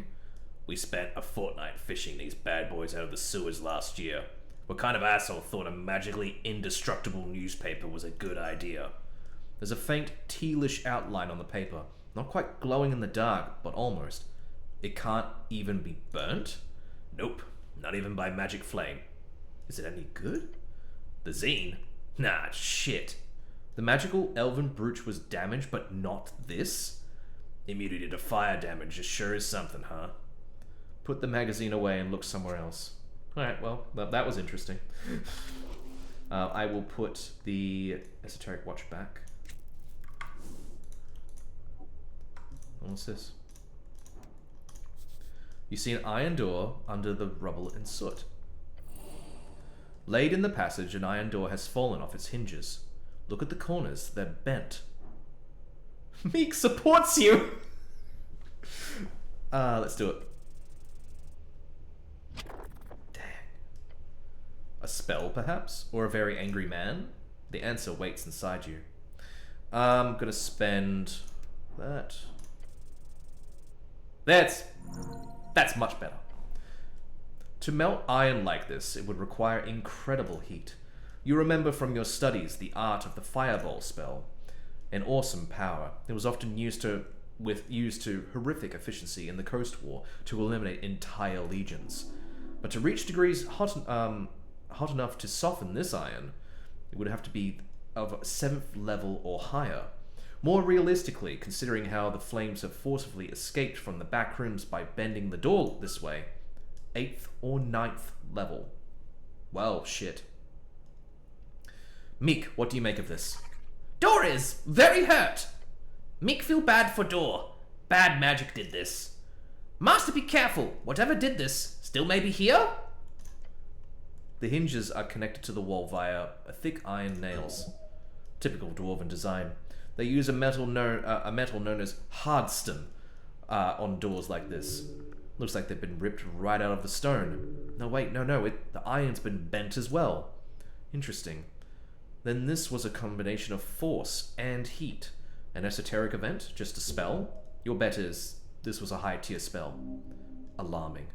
We spent a fortnight fishing these bad boys out of the sewers last year. What kind of asshole thought a magically indestructible newspaper was a good idea? There's a faint tealish outline on the paper. Not quite glowing in the dark, but almost. It can't even be burnt? Nope, not even by magic flame. Is it any good? The zine? Nah, shit. The magical elven brooch was damaged, but not this? Immunity to fire damage sure is something, huh? Put the magazine away and look somewhere else. Alright, well, that was interesting. I will put the Esoteric watch back. What's this? You see an iron door under the rubble and soot. Laid in the passage, an iron door has fallen off its hinges. Look at the corners, they're bent. Meek supports you! Let's do it. Dang. A spell, perhaps? Or a very angry man? The answer waits inside you. I'm gonna spend that. That's much better. To melt iron like this, it would require incredible heat. You remember from your studies the art of the fireball spell. An awesome power. It was often used to horrific efficiency in the Coast War to eliminate entire legions. But to reach degrees hot enough to soften this iron, it would have to be of 7th level or higher. More realistically, considering how the flames have forcibly escaped from the back rooms by bending the door this way, 8th or 9th level. Well, shit. Meek, what do you make of this? Door is very hurt. Meek feel bad for Door. Bad magic did this. Master, be careful. Whatever did this still may be here? The hinges are connected to the wall via thick iron nails. Typical dwarven design. They use a metal known as hardstone on doors like this. Looks like they've been ripped right out of the stone. No, wait, no, the iron's been bent as well. Interesting. Then this was a combination of force and heat. An esoteric event? Just a spell? Your bet is this was a high-tier spell. Alarming.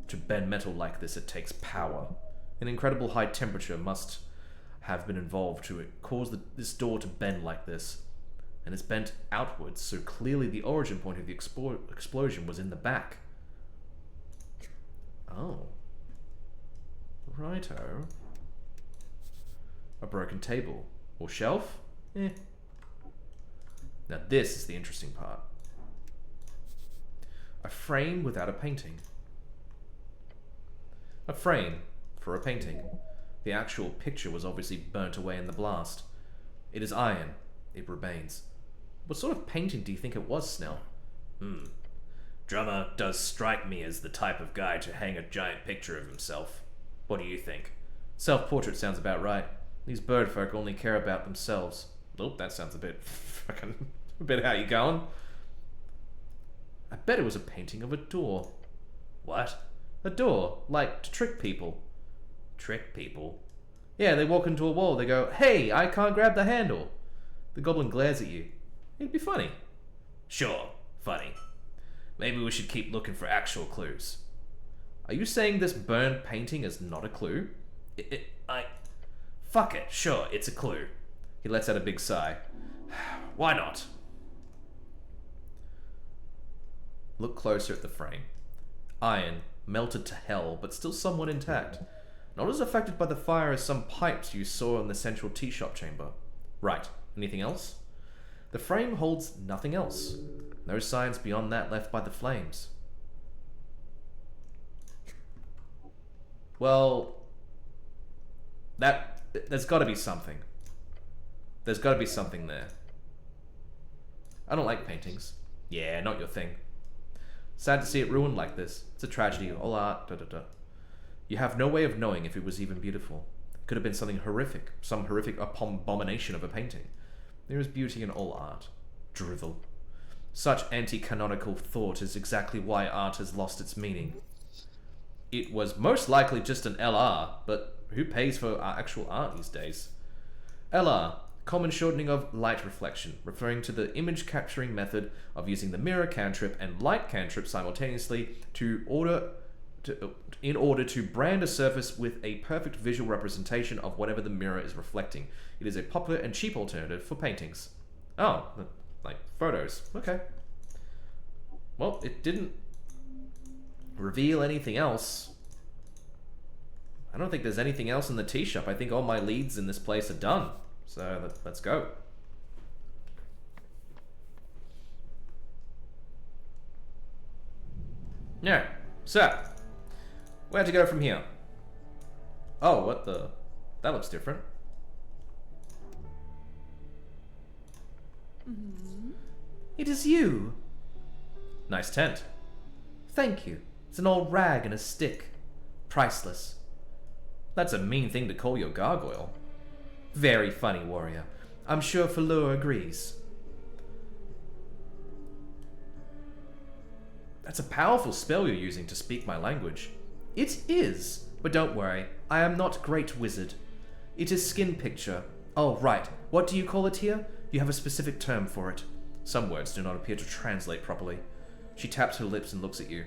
To bend metal like this, it takes power. An incredible high temperature must have been involved to cause this door to bend like this. And it's bent outwards, so clearly the origin point of the explosion was in the back. Oh. Righto. A broken table. Or shelf? Eh. Now this is the interesting part. A frame without a painting. A frame for a painting. The actual picture was obviously burnt away in the blast. It is iron. It remains. What sort of painting do you think it was, Snell? Drummer does strike me as the type of guy to hang a giant picture of himself. What do you think? Self-portrait sounds about right. These bird folk only care about themselves. Oh, that sounds a bit fucking... a bit how you going? I bet it was a painting of a door. What? A door, like to trick people. Trick people? Yeah, they walk into a wall, they go, "Hey, I can't grab the handle." The goblin glares at you. It'd be funny. Sure, funny. Maybe we should keep looking for actual clues. Are you saying this burned painting is not a clue? Fuck it, sure, it's a clue. He lets out a big sigh. Why not? Look closer at the frame. Iron, melted to hell, but still somewhat intact. Not as affected by the fire as some pipes you saw in the central tea shop chamber. Right, anything else? The frame holds nothing else. No signs beyond that left by the flames. Well, there's got to be something. There's got to be something there. I don't like paintings. Yeah, not your thing. Sad to see it ruined like this. It's a tragedy. All art, You have no way of knowing if it was even beautiful. It could have been something horrific. Some horrific abomination of a painting. There is beauty in all art. Drivel. Such anti-canonical thought is exactly why art has lost its meaning. It was most likely just an LR, but who pays for actual art these days? LR, common shortening of light reflection, referring to the image capturing method of using the mirror cantrip and light cantrip simultaneously in order to brand a surface with a perfect visual representation of whatever the mirror is reflecting. It is a popular and cheap alternative for paintings. Oh, like photos. Okay. Well, it didn't reveal anything else. I don't think there's anything else in the tea shop. I think all my leads in this place are done. So let's go. Yeah, so where to go from here? Oh, what the? That looks different. It is you. Nice tent. Thank you. It's an old rag and a stick. Priceless. That's a mean thing to call your gargoyle. Very funny, warrior. I'm sure Falur agrees. That's a powerful spell you're using to speak my language. It is, but don't worry, I am not great wizard. It is skin picture. Oh, right. What do you call it here? You have a specific term for it. Some words do not appear to translate properly. She taps her lips and looks at you.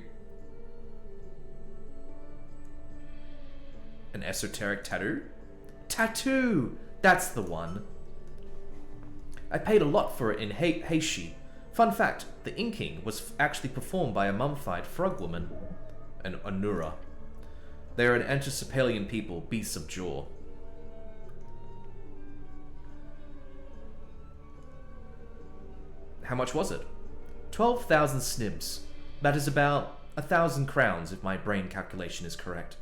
An esoteric tattoo? Tattoo! That's the one. I paid a lot for it in Heishi. Fun fact, the inking was actually performed by a mummified frog woman, an Onura. They are an Antisepalian people, beasts of jaw. How much was it? 12,000 snibs. That is about 1,000 crowns if my brain calculation is correct.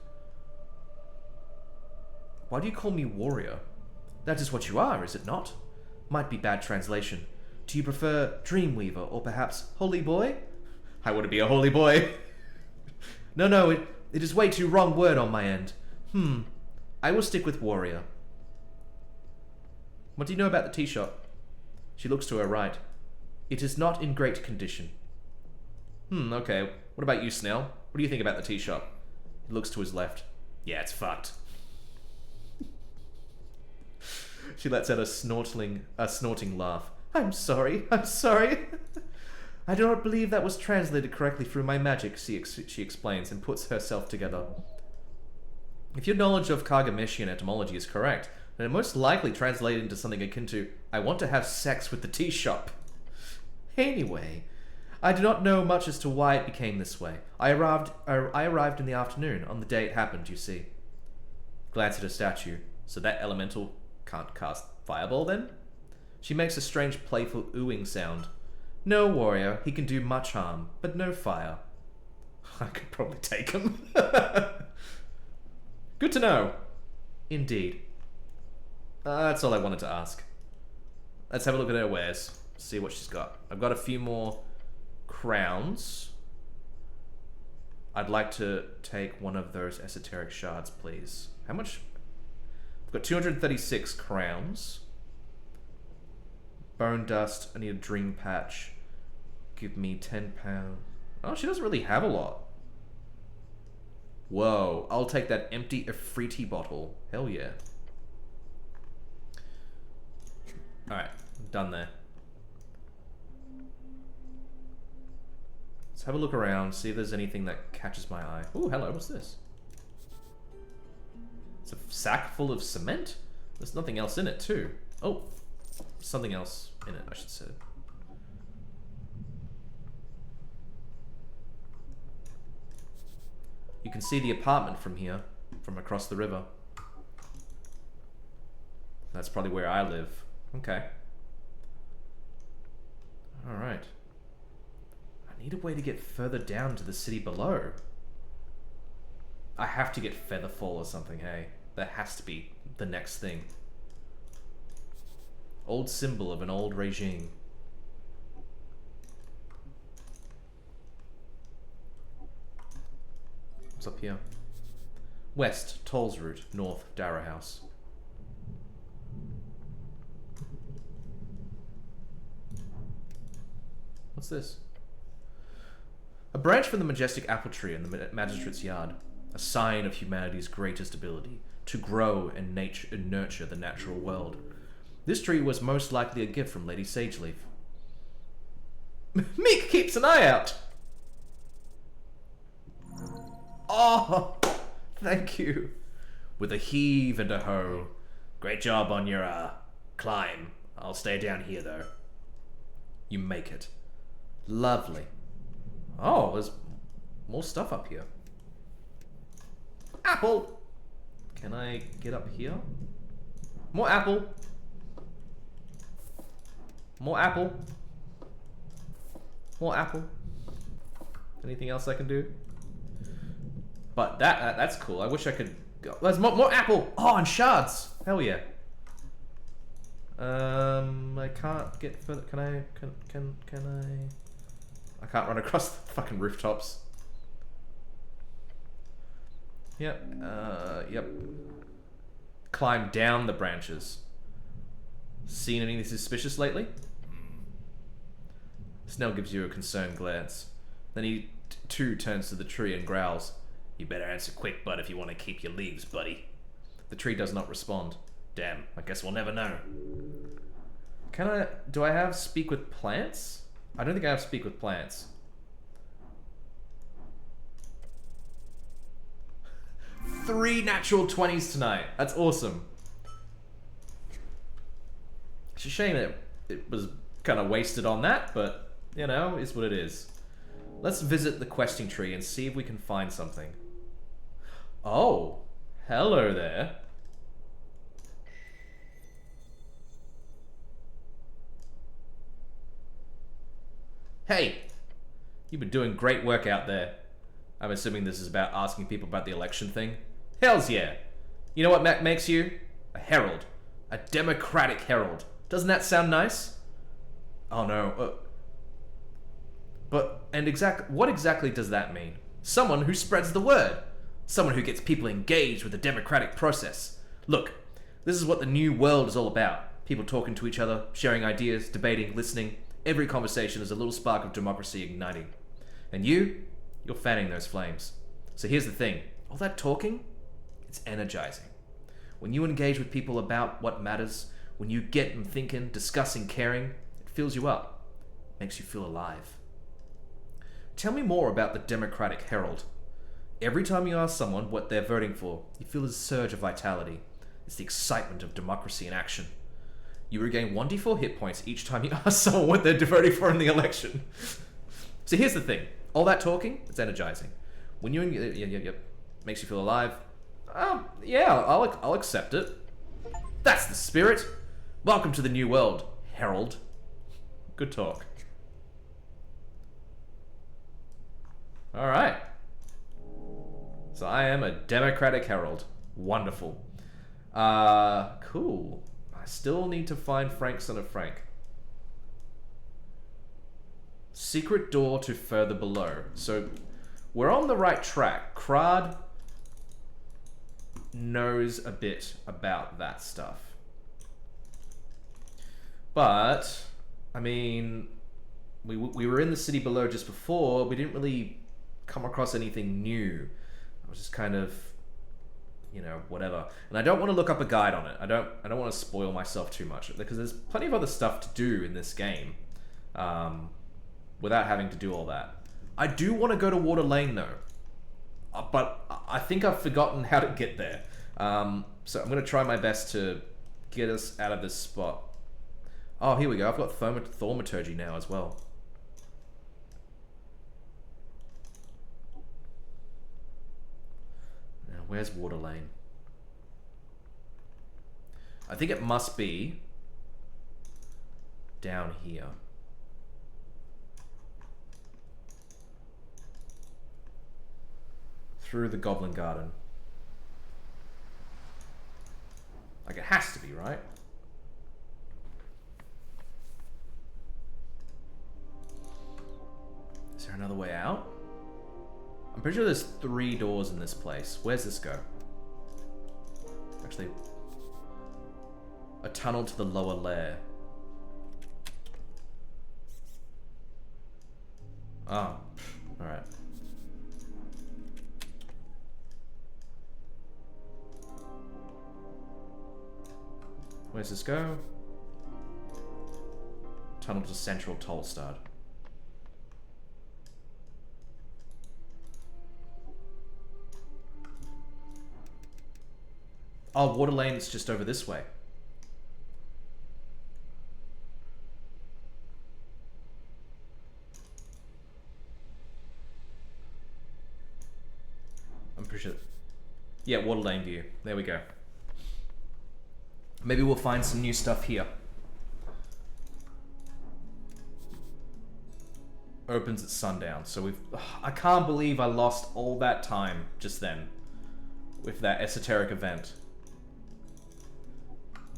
Why do you call me warrior? That is what you are, is it not? Might be bad translation. Do you prefer Dreamweaver or perhaps Holy Boy? I want to be a holy boy. No, it is way too wrong word on my end. I will stick with warrior. What do you know about the tea shop? She looks to her right. It is not in great condition. Okay. What about you, Snell? What do you think about the tea shop? He looks to his left. Yeah, it's fucked. She lets out a snorting laugh. I'm sorry. I do not believe that was translated correctly through my magic, she explains, and puts herself together. If your knowledge of Kargameshian etymology is correct, then it most likely translated into something akin to, I want to have sex with the tea shop. Anyway, I do not know much as to why it became this way. I arrived in the afternoon, on the day it happened, you see. Glance at her statue. So that elemental can't cast fireball then? She makes a strange playful oohing sound. No warrior, he can do much harm, but no fire. I could probably take him. Good to know. Indeed. That's all I wanted to ask. Let's have a look at her wares. See what she's got. I've got a few more crowns. I'd like to take one of those esoteric shards, please. How much? I've got 236 crowns. Bone dust. I need a dream patch. Give me £10. Oh, she doesn't really have a lot. Whoa, I'll take that empty Ifriti bottle. Hell yeah. Alright, done there. Let's have a look around, see if there's anything that catches my eye. Oh, hello, what's this? It's a sack full of cement? There's nothing else in it, too. Oh, something else in it, I should say. You can see the apartment from here, from across the river. That's probably where I live. Okay. Alright. I need a way to get further down to the city below. I have to get Featherfall or something, hey? That has to be the next thing. Old symbol of an old regime. What's up here? West, Tolls Route. North, Darrow House. What's this? A branch from the majestic apple tree in the magistrate's yard. A sign of humanity's greatest ability to grow and nurture the natural world. This tree was most likely a gift from Lady Sageleaf. Meek keeps an eye out! Oh, thank you. With a heave and a hoe. Great job on your, climb. I'll stay down here, though. You make it. Lovely. Oh, there's more stuff up here. Apple! Can I get up here? More apple. More apple. More apple. Anything else I can do? But that's cool. I wish I could go. There's more apple. Oh, and shards. Hell yeah. I can't get further. Can I? I can't run across the fucking rooftops. Yep. Yep. Climb down the branches. Seen anything suspicious lately? Snell gives you a concerned glance. Then he too turns to the tree and growls. You better answer quick, bud, if you want to keep your leaves, buddy. The tree does not respond. Damn, I guess we'll never know. Do I have speak with plants? I don't think I have speak with plants. Three natural 20s tonight. That's awesome. It's a shame it was kind of wasted on that, but, you know, is what it is. Let's visit the questing tree and see if we can find something. Oh, hello there. Hey, you've been doing great work out there. I'm assuming this is about asking people about the election thing. Hells yeah. You know what makes you? A herald. A democratic herald. Doesn't that sound nice? Oh no. What exactly does that mean? Someone who spreads the word. Someone who gets people engaged with the democratic process. Look, this is what the new world is all about. People talking to each other, sharing ideas, debating, listening. Every conversation is a little spark of democracy igniting. And you're fanning those flames. So here's the thing. All that talking, it's energizing. When you engage with people about what matters, when you get them thinking, discussing, caring, it fills you up. Makes you feel alive. Tell me more about the Democratic Herald. Every time you ask someone what they're voting for, you feel a surge of vitality. It's the excitement of democracy in action. You regain 1d4 hit points each time you ask someone what they're voting for in the election. So here's the thing. All that talking, it's energizing. When you... Yep. Makes you feel alive. Yeah, I'll accept it. That's the spirit. Welcome to the new world, Herald. Good talk. Alright. So I am a Democratic Herald. Wonderful. Cool. I still need to find Frank's son of Frank. Secret door to further below. So we're on the right track. Krad knows a bit about that stuff. But, I mean, we were in the city below just before. We didn't really come across anything new. I was just kind of, you know, whatever. And I don't want to look up a guide on it. I don't want to spoil myself too much, because there's plenty of other stuff to do in this game without having to do all that. I do want to go to Water Lane though, but I think I've forgotten how to get there. So I'm going to try my best to get us out of this spot. Oh, here we go. I've got thaumaturgy now as well. Now, where's Water Lane? I think it must be down here. Through the Goblin Garden. Like, it has to be, right? Is there another way out? I'm pretty sure there's 3 doors in this place. Where's this go? Actually, a tunnel to the lower lair. Oh, alright. Where's this go? Tunnel to Central Tolstad. Oh, Water Lane's just over this way. I'm pretty sure. Yeah, Water Lane view. There we go. Maybe we'll find some new stuff here. Opens at sundown. So we've... I can't believe I lost all that time just then with that esoteric event.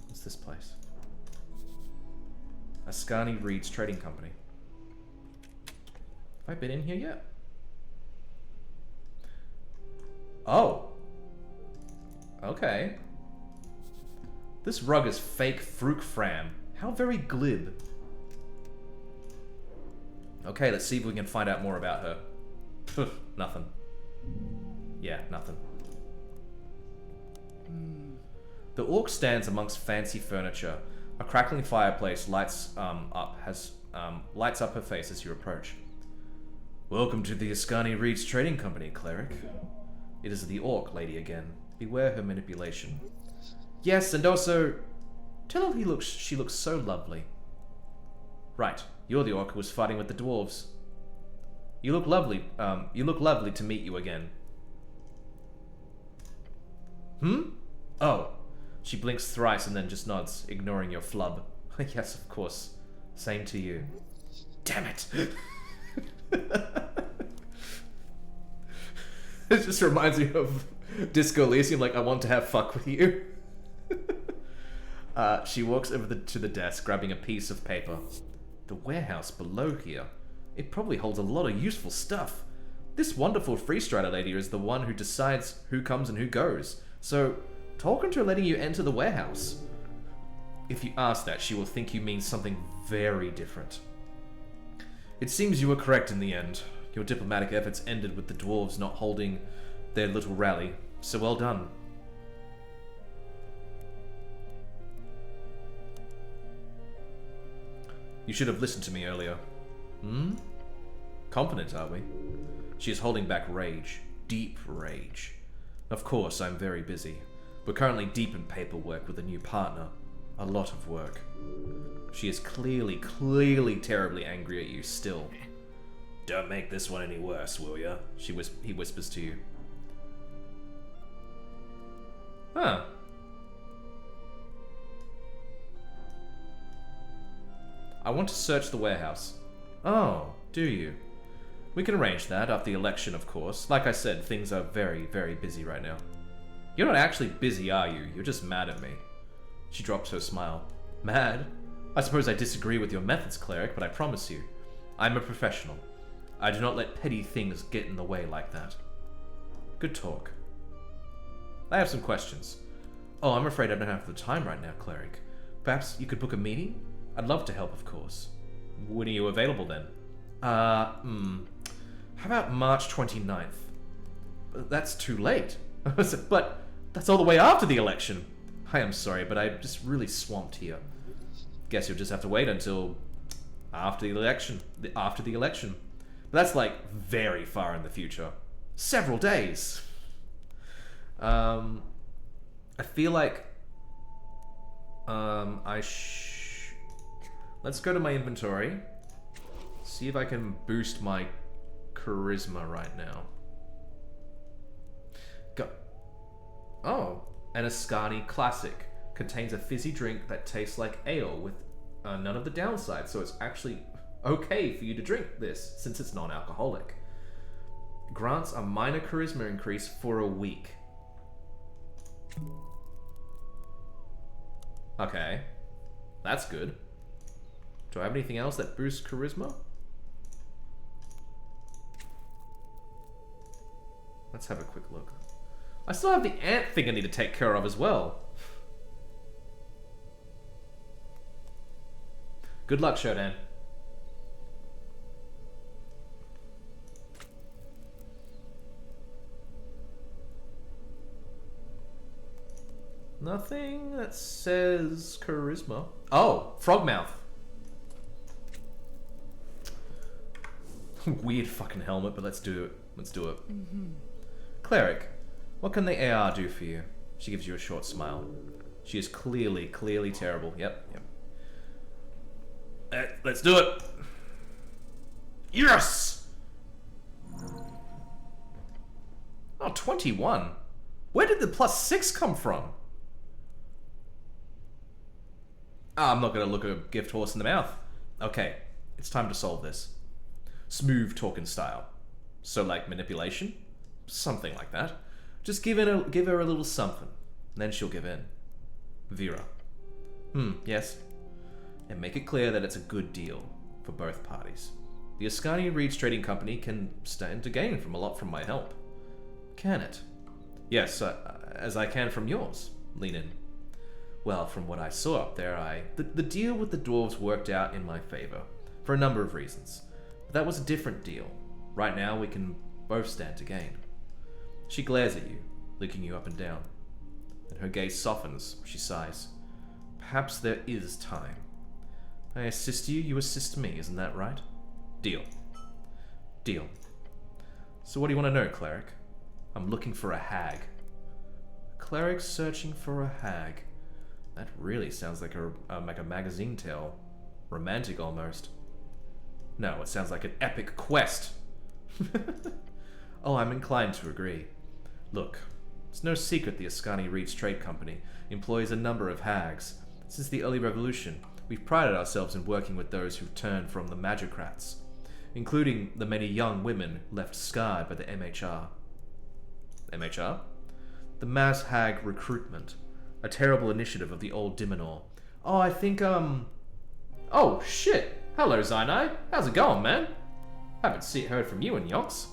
What's this place? Ascani Reed's Trading Company. Have I been in here yet? Oh. Okay. This rug is fake Fruit Fram. How very glib. Okay, let's see if we can find out more about her. Pff, nothing. Yeah, nothing. The orc stands amongst fancy furniture. A crackling fireplace lights up her face as you approach. Welcome to the Ascani Reed's Trading Company, cleric. It is the orc lady again. Beware her manipulation. Yes, and also, tell her she looks so lovely. Right, you're the orc who was fighting with the dwarves. You look lovely to meet you again. Oh. She blinks thrice and then just nods, ignoring your flub. Yes, of course. Same to you. Damn it! It just reminds me of Disco Elysium, like, I want to have fuck with you. She walks over to the desk, grabbing a piece of paper. The warehouse below here. It probably holds a lot of useful stuff. This wonderful freestrider lady is the one who decides who comes and who goes. So, talk into her letting you enter the warehouse. If you ask that, she will think you mean something very different. It seems you were correct in the end. Your diplomatic efforts ended with the dwarves not holding their little rally, so well done. You should have listened to me earlier. Hmm? Confident, are we? She is holding back rage. Deep rage. Of course, I'm very busy. We're currently deep in paperwork with a new partner. A lot of work. She is clearly terribly angry at you still. Don't make this one any worse, will ya? He whispers to you. Huh. I want to search the warehouse. Oh, do you? We can arrange that after the election, of course. Like I said, things are very, very busy right now. You're not actually busy, are you? You're just mad at me. She drops her smile. Mad? I suppose I disagree with your methods, cleric, but I promise you, I'm a professional. I do not let petty things get in the way like that. Good talk. I have some questions. Oh, I'm afraid I don't have the time right now, cleric. Perhaps you could book a meeting? I'd love to help, of course. When are you available then? How about March 29th? That's too late. But that's all the way after the election. I am sorry, but I'm just really swamped here. Guess you'll just have to wait until after the election. But that's like very far in the future. Several days. I feel like let's go to my inventory. See if I can boost my charisma right now. Go. Oh, an Ascani Classic. Contains a fizzy drink that tastes like ale with none of the downsides, so it's actually okay for you to drink this since it's non-alcoholic. Grants a minor charisma increase for a week. Okay, that's good. Do I have anything else that boosts charisma? Let's have a quick look. I still have the ant thing I need to take care of as well. Good luck, Shodan. Nothing that says charisma. Oh, Frogmouth. Weird fucking helmet, but let's do it. Let's do it. Cleric, what can the AR do for you? She gives you a short smile. She is clearly terrible. Yep. Let's do it. Yes! Oh, 21. Where did the +6 come from? I'm not gonna look a gift horse in the mouth. Okay, it's time to solve this. Smooth talking style. So like manipulation? Something like that. Just give her a little something. Then she'll give in. Vera. Yes. And make it clear that it's a good deal for both parties. The Ascani Reeds Trading Company can stand to gain from a lot from my help. Can it? Yes, as I can from yours. Lean in. Well, from what I saw up there, the deal with the dwarves worked out in my favor, for a number of reasons. But that was a different deal. Right now, we can both stand to gain. She glares at you, looking you up and down. And her gaze softens, she sighs. Perhaps there is time. I assist you, you assist me, isn't that right? Deal. Deal. So what do you want to know, cleric? I'm looking for a hag. A cleric searching for a hag. That really sounds like a magazine tale. Romantic, almost. No, it sounds like an epic quest. Oh, I'm inclined to agree. Look, it's no secret the Ascani Reeds Trade Company employs a number of hags. Since the early revolution, we've prided ourselves in working with those who've turned from the magocrats, including the many young women left scarred by the MHR. MHR? The Mass Hag Recruitment, a terrible initiative of the old Dimenor. Oh, I think, Oh, shit! Hello, Zainai. How's it going, man? Haven't heard from you in yonks.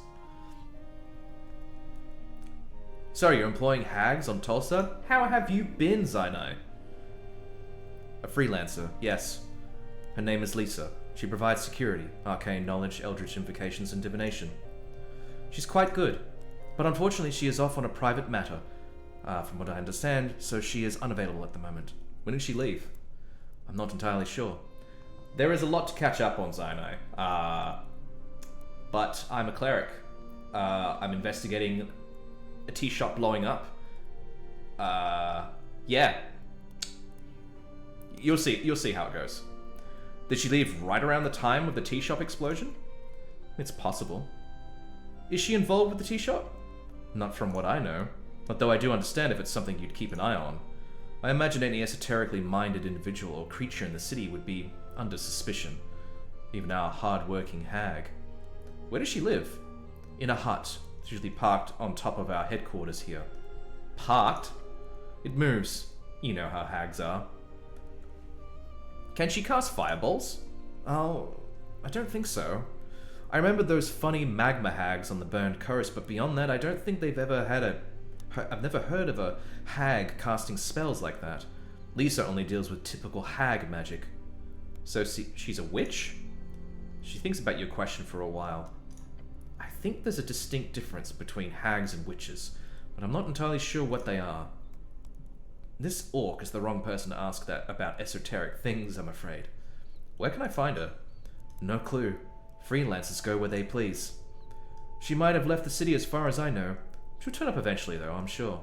Sorry, you're employing hags on Tulsa? How have you been, Zainai? A freelancer, yes. Her name is Lisa. She provides security, arcane knowledge, eldritch invocations, and divination. She's quite good, but unfortunately she is off on a private matter, from what I understand, so she is unavailable at the moment. When did she leave? I'm not entirely sure. There is a lot to catch up on, Zainai. But I'm a cleric. I'm investigating a tea shop blowing up. Yeah. You'll see how it goes. Did she leave right around the time of the tea shop explosion? It's possible. Is she involved with the tea shop? Not from what I know, although I do understand if it's something you'd keep an eye on. I imagine any esoterically minded individual or creature in the city would be under suspicion. Even our hard-working hag. Where does she live? In a hut. It's usually parked on top of our headquarters here. Parked? It moves. You know how hags are. Can she cast fireballs? Oh, I don't think so. I remember those funny magma hags on the burned coast, but beyond that, I don't think they've ever had I've never heard of a hag casting spells like that. Lisa only deals with typical hag magic. So she's a witch? She thinks about your question for a while. I think there's a distinct difference between hags and witches, but I'm not entirely sure what they are. This orc is the wrong person to ask that about esoteric things, I'm afraid. Where can I find her? No clue. Freelancers go where they please. She might have left the city as far as I know. She'll turn up eventually, though, I'm sure.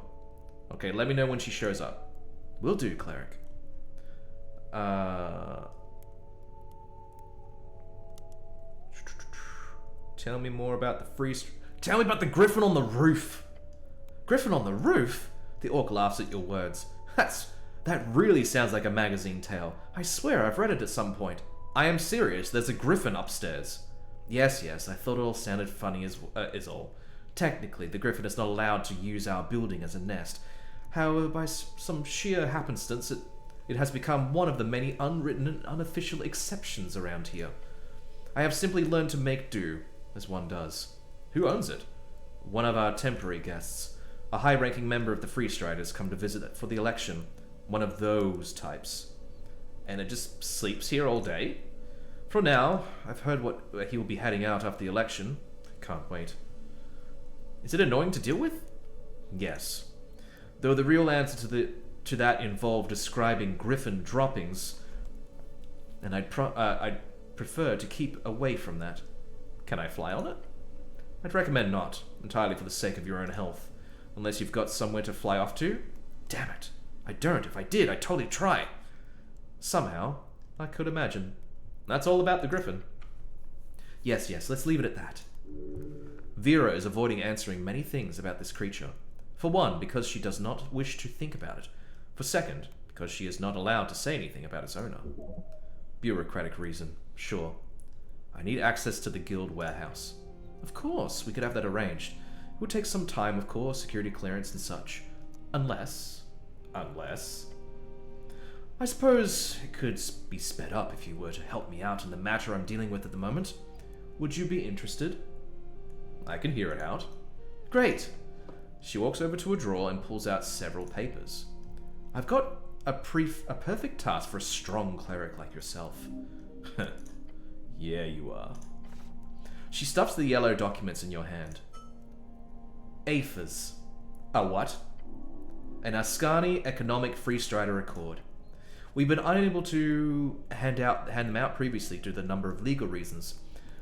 Okay, let me know when she shows up. Will do, cleric. Tell me more about Tell me about the griffin on the roof! Griffin on the roof? The orc laughs at your words. That really sounds like a magazine tale. I swear I've read it at some point. I am serious, there's a griffin upstairs. Yes, I thought it all sounded funny is all. Technically, the griffin is not allowed to use our building as a nest. However, by some sheer happenstance, it has become one of the many unwritten and unofficial exceptions around here. I have simply learned to make do, as one does. Who owns it? One of our temporary guests. A high-ranking member of the Free Striders come to visit for the election. One of those types. And it just sleeps here all day? For now, I've heard he will be heading out after the election. Can't wait. Is it annoying to deal with? Yes. Though the real answer to that involved describing griffin droppings, and I'd prefer to keep away from that. Can I fly on it? I'd recommend not, entirely for the sake of your own health. Unless you've got somewhere to fly off to? Damn it. I don't. If I did, I'd totally try. Somehow, I could imagine. That's all about the griffin. Yes, let's leave it at that. Vera is avoiding answering many things about this creature. For one, because she does not wish to think about it. For second, because she is not allowed to say anything about its owner. Bureaucratic reason, sure. I need access to the guild warehouse. Of course, we could have that arranged. It would take some time, of course, security clearance and such. Unless... I suppose it could be sped up if you were to help me out in the matter I'm dealing with at the moment. Would you be interested? I can hear it out. Great. She walks over to a drawer and pulls out several papers. I've got a perfect task for a strong cleric like yourself. Yeah, you are. She stuffs the yellow documents in your hand. AFAs. A what? An Ascani Economic Freestrider Accord. We've been unable to hand them out previously due to the number of legal reasons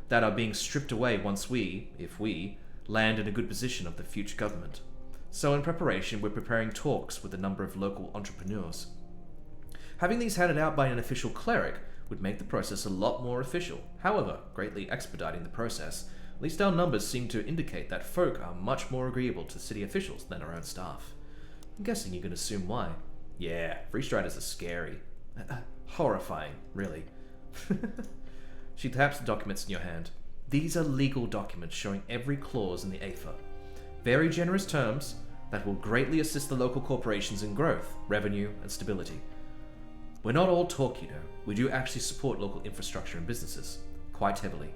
that are being stripped away once we, if we, land in a good position of the future government. So in preparation, we're preparing talks with a number of local entrepreneurs. Having these handed out by an official cleric would make the process a lot more official, however, greatly expediting the process. At least our numbers seem to indicate that folk are much more agreeable to city officials than our own staff. I'm guessing you can assume why. Yeah, Freestriders are scary. Horrifying, really. She taps the documents in your hand. These are legal documents showing every clause in the AFA. Very generous terms that will greatly assist the local corporations in growth, revenue, and stability. We're not all talk, you know. We do actually support local infrastructure and businesses, quite heavily.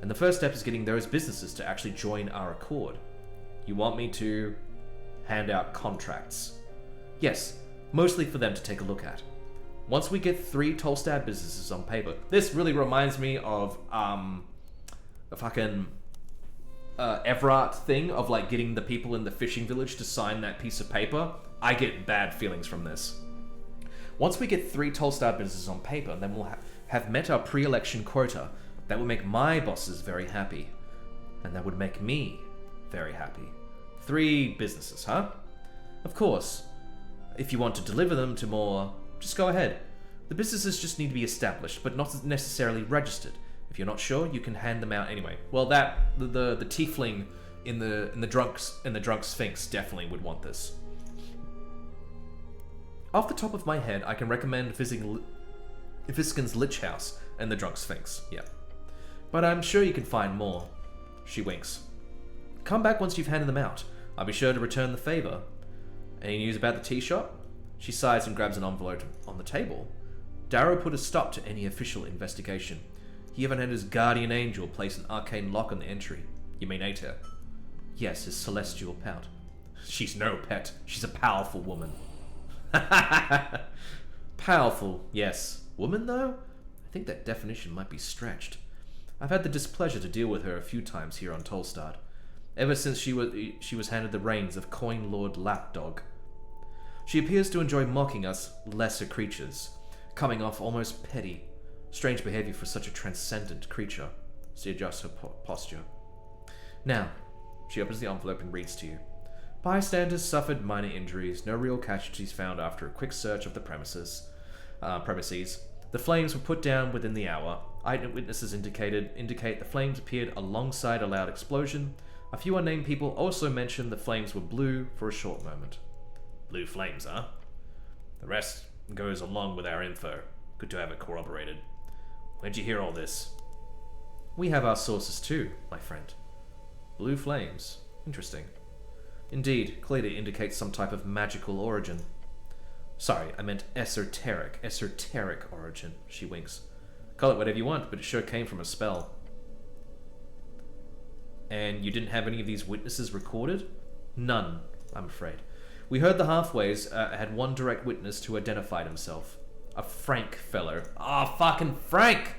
And the first step is getting those businesses to actually join our accord. You want me to hand out contracts? Yes, mostly for them to take a look at. Once we get 3 Tolstad businesses on paper, this really reminds me of the fucking Everard thing of like getting the people in the fishing village to sign that piece of paper. I get bad feelings from this. Once we get 3 Tolstad businesses on paper, then we'll have met our pre-election quota. That would make my bosses very happy. And that would make me very happy. 3 businesses, huh? Of course, if you want to deliver them to more, just go ahead. The businesses just need to be established, but not necessarily registered. If you're not sure, you can hand them out anyway. Well, the tiefling in the drunk sphinx definitely would want this. Off the top of my head, I can recommend visiting Viskin's Lich House and the drunk sphinx. Yeah, but I'm sure you can find more. She winks. Come back once you've handed them out. I'll be sure to return the favor. Any news about the tea shop? She sighs and grabs an envelope on the table. Darrow put a stop to any official investigation. He even had his guardian angel place an arcane lock on the entry. You mean Aether? Yes, his celestial pet. She's no pet. She's a powerful woman. Powerful, yes. Woman, though? I think that definition might be stretched. I've had the displeasure to deal with her a few times here on Tolstad. Ever since she was handed the reins of Coin Lord Lapdog. She appears to enjoy mocking us lesser creatures, coming off almost petty. Strange behavior for such a transcendent creature. She adjusts her posture. Now, she opens the envelope and reads to you. Bystanders suffered minor injuries, no real casualties found after a quick search of the premises. The flames were put down within the hour. Eyewitnesses indicate the flames appeared alongside a loud explosion. A few unnamed people also mentioned the flames were blue for a short moment. Blue flames, huh? The rest goes along with our info. Good to have it corroborated. Where'd you hear all this? We have our sources too, my friend. Blue flames. Interesting. Indeed, clearly indicates some type of magical origin. Sorry, I meant esoteric. Esoteric origin. She winks. Call it whatever you want, but it sure came from a spell. And you didn't have any of these witnesses recorded? None, I'm afraid. We heard the halfways had one direct witness who identified himself. A Frank fellow. Fucking Frank!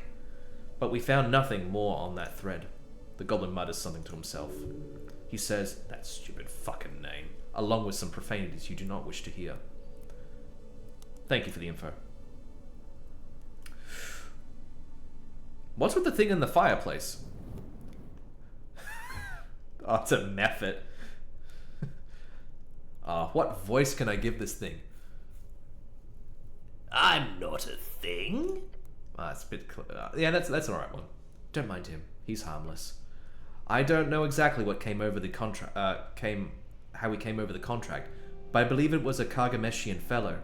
But we found nothing more on that thread. The goblin mutters something to himself. He says, that stupid fucking name, along with some profanities you do not wish to hear. Thank you for the info. What's with the thing in the fireplace? It's a method. What voice can I give this thing? I'm not a thing. It's a bit. Yeah, that's an alright one. Don't mind him. He's harmless. I don't know exactly what came over the contract. How he came over the contract, but I believe it was a Kargameshian fellow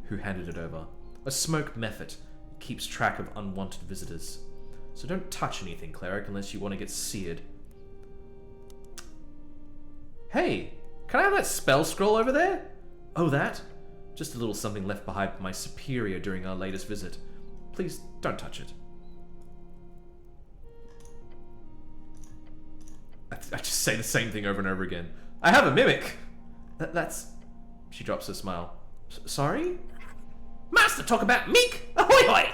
who handed it over. A smoke method keeps track of unwanted visitors. So don't touch anything, cleric, unless you want to get seared. Hey, can I have that spell scroll over there? Oh, that? Just a little something left behind by my superior during our latest visit. Please don't touch it. I just say the same thing over and over again. I have a mimic! That's... She drops her smile. Sorry? Master, talk about meek! Ahoy hoy!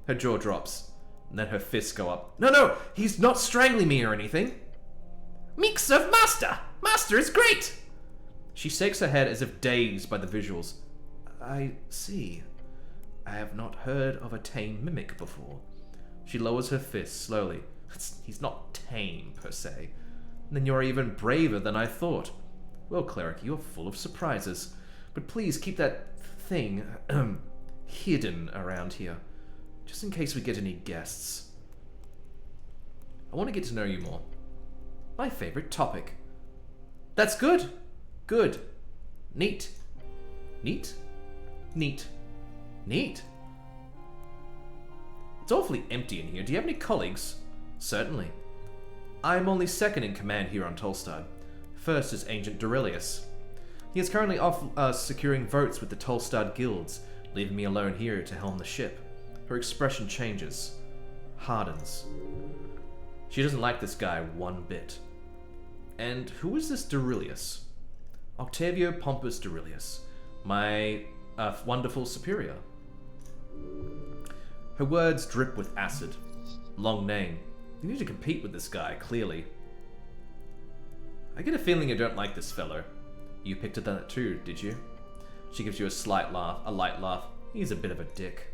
Her jaw drops, and then her fists go up. No, he's not strangling me or anything. Meek serve master! Master is great! She shakes her head as if dazed by the visuals. I see. I have not heard of a tame mimic before. She lowers her fist slowly. He's not tame, per se. Then you're even braver than I thought. Well, cleric, you're full of surprises. But please keep that thing hidden around here, just in case we get any guests. I want to get to know you more. My favorite topic. That's good. Good. Neat. Neat? Neat. Neat. It's awfully empty in here. Do you have any colleagues? Certainly. I'm only second in command here on Tolstad. First is Ancient Dorilius. He is currently off securing votes with the Tolstad guilds, leaving me alone here to helm the ship. Her expression changes. Hardens. She doesn't like this guy one bit. And who is this Dorilius? Octavio Pompus Dorilius, my wonderful superior. Her words drip with acid. Long name. You need to compete with this guy, clearly. I get a feeling you don't like this fellow. You picked it up too, did you? She gives you a light laugh. He's a bit of a dick.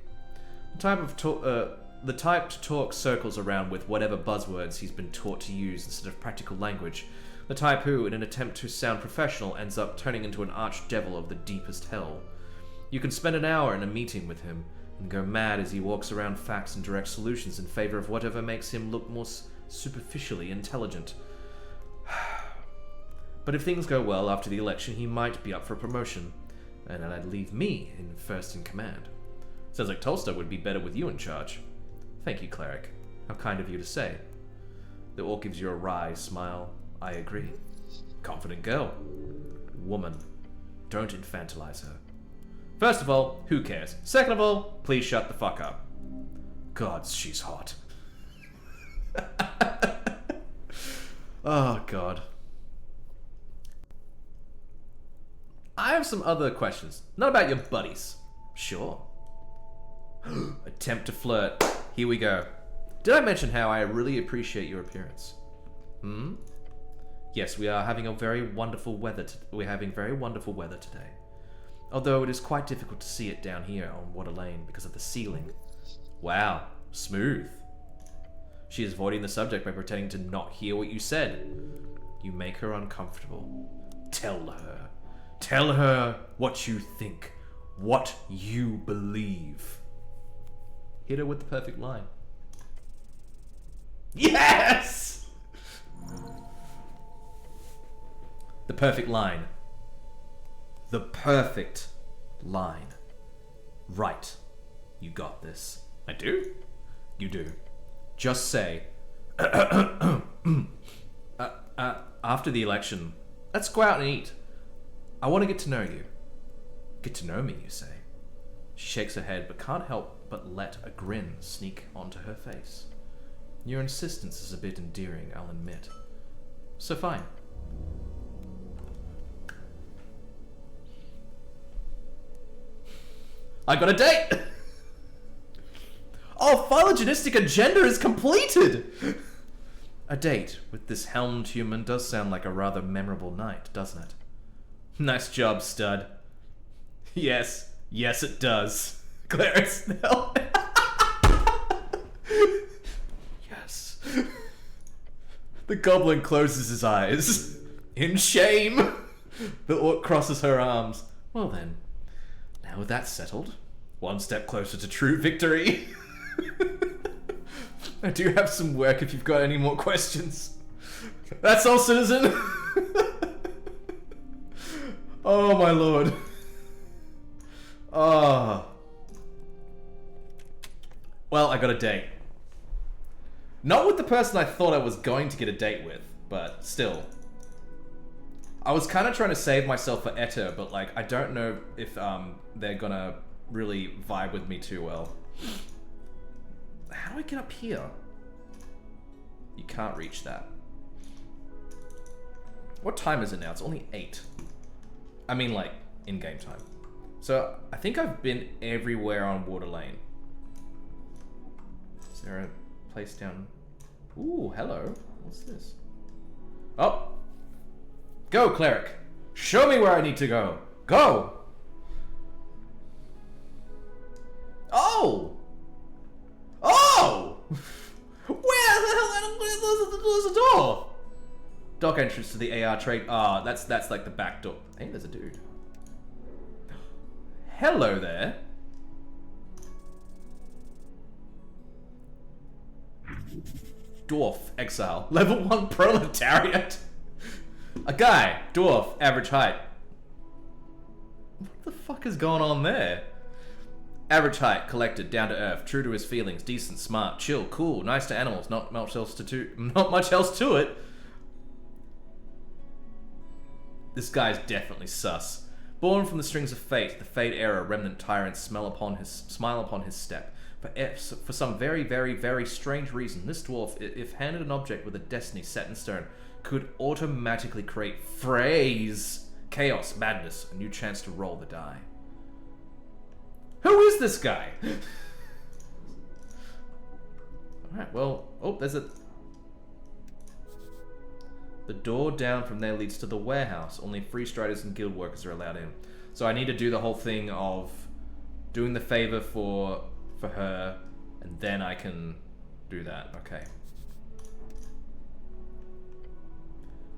The type to talk circles around with whatever buzzwords he's been taught to use instead of practical language. The type who, in an attempt to sound professional, ends up turning into an archdevil of the deepest hell. You can spend an hour in a meeting with him and go mad as he walks around facts and direct solutions in favor of whatever makes him look more superficially intelligent. But if things go well after the election, he might be up for promotion, and that'd leave me in first in command. Sounds like Tolstoy would be better with you in charge. Thank you, cleric. How kind of you to say. The orc gives you a wry smile. I agree. Confident girl. Woman. Don't infantilize her. First of all, who cares? Second of all, please shut the fuck up. Gods, she's hot. Oh, God. I have some other questions. Not about your buddies. Sure. Attempt to flirt. Here we go. Did I mention how I really appreciate your appearance? Yes, we are having very wonderful weather today. Although it is quite difficult to see it down here on Water Lane because of the ceiling. Wow, smooth. She is avoiding the subject by pretending to not hear what you said. You make her uncomfortable. Tell her what you think, what you believe. Hit her with the perfect line. Yes! The perfect line. The perfect line. Right. You got this. I do? You do. Just say, after the election, let's go out and eat. I want to get to know you. Get to know me, you say. She shakes her head, but can't help but let a grin sneak onto her face. Your insistence is a bit endearing, I'll admit. So fine. I got a date! Oh, phylogenetic agenda is completed! A date with this helmed human does sound like a rather memorable night, doesn't it? Nice job, stud. Yes, it does. Clarence, no. Yes. The goblin closes his eyes. In shame. The orc crosses her arms. Well then, now that's settled. One step closer to true victory. I do have some work if you've got any more questions. That's all, citizen. Oh my lord. Oh. Well, I got a date. Not with the person I thought I was going to get a date with, but still. I was kind of trying to save myself for Etta, but like, I don't know if they're gonna really vibe with me too well. How do I get up here? You can't reach that. What time is it now? It's only 8. I mean, like, in-game time. So, I think I've been everywhere on Water Lane. Is there a place down... Ooh, hello. What's this? Oh! Go, cleric! Show me where I need to go! Go! Oh! Oh! Where the hell? There's a door! Dock entrance to the AR trade. Ah, that's like the back door. Hey, there's a dude. Hello there. Dwarf, exile. Level 1 proletariat. A guy, dwarf, average height. What the fuck is going on there? Average height, collected, down to earth, true to his feelings, decent, smart, chill, cool, nice to animals, not much else to it. This guy's definitely sus. Born from the strings of fate, the fade era remnant tyrants smile upon his step. For some very, very, very strange reason, this dwarf, if handed an object with a destiny set in stone, could automatically create chaos, madness, a new chance to roll the die. Who is this guy? Alright, well... Oh, there's a... The door down from there leads to the warehouse. Only free striders and guild workers are allowed in. So I need to do the whole thing of doing the favor for her, and then I can do that. Okay.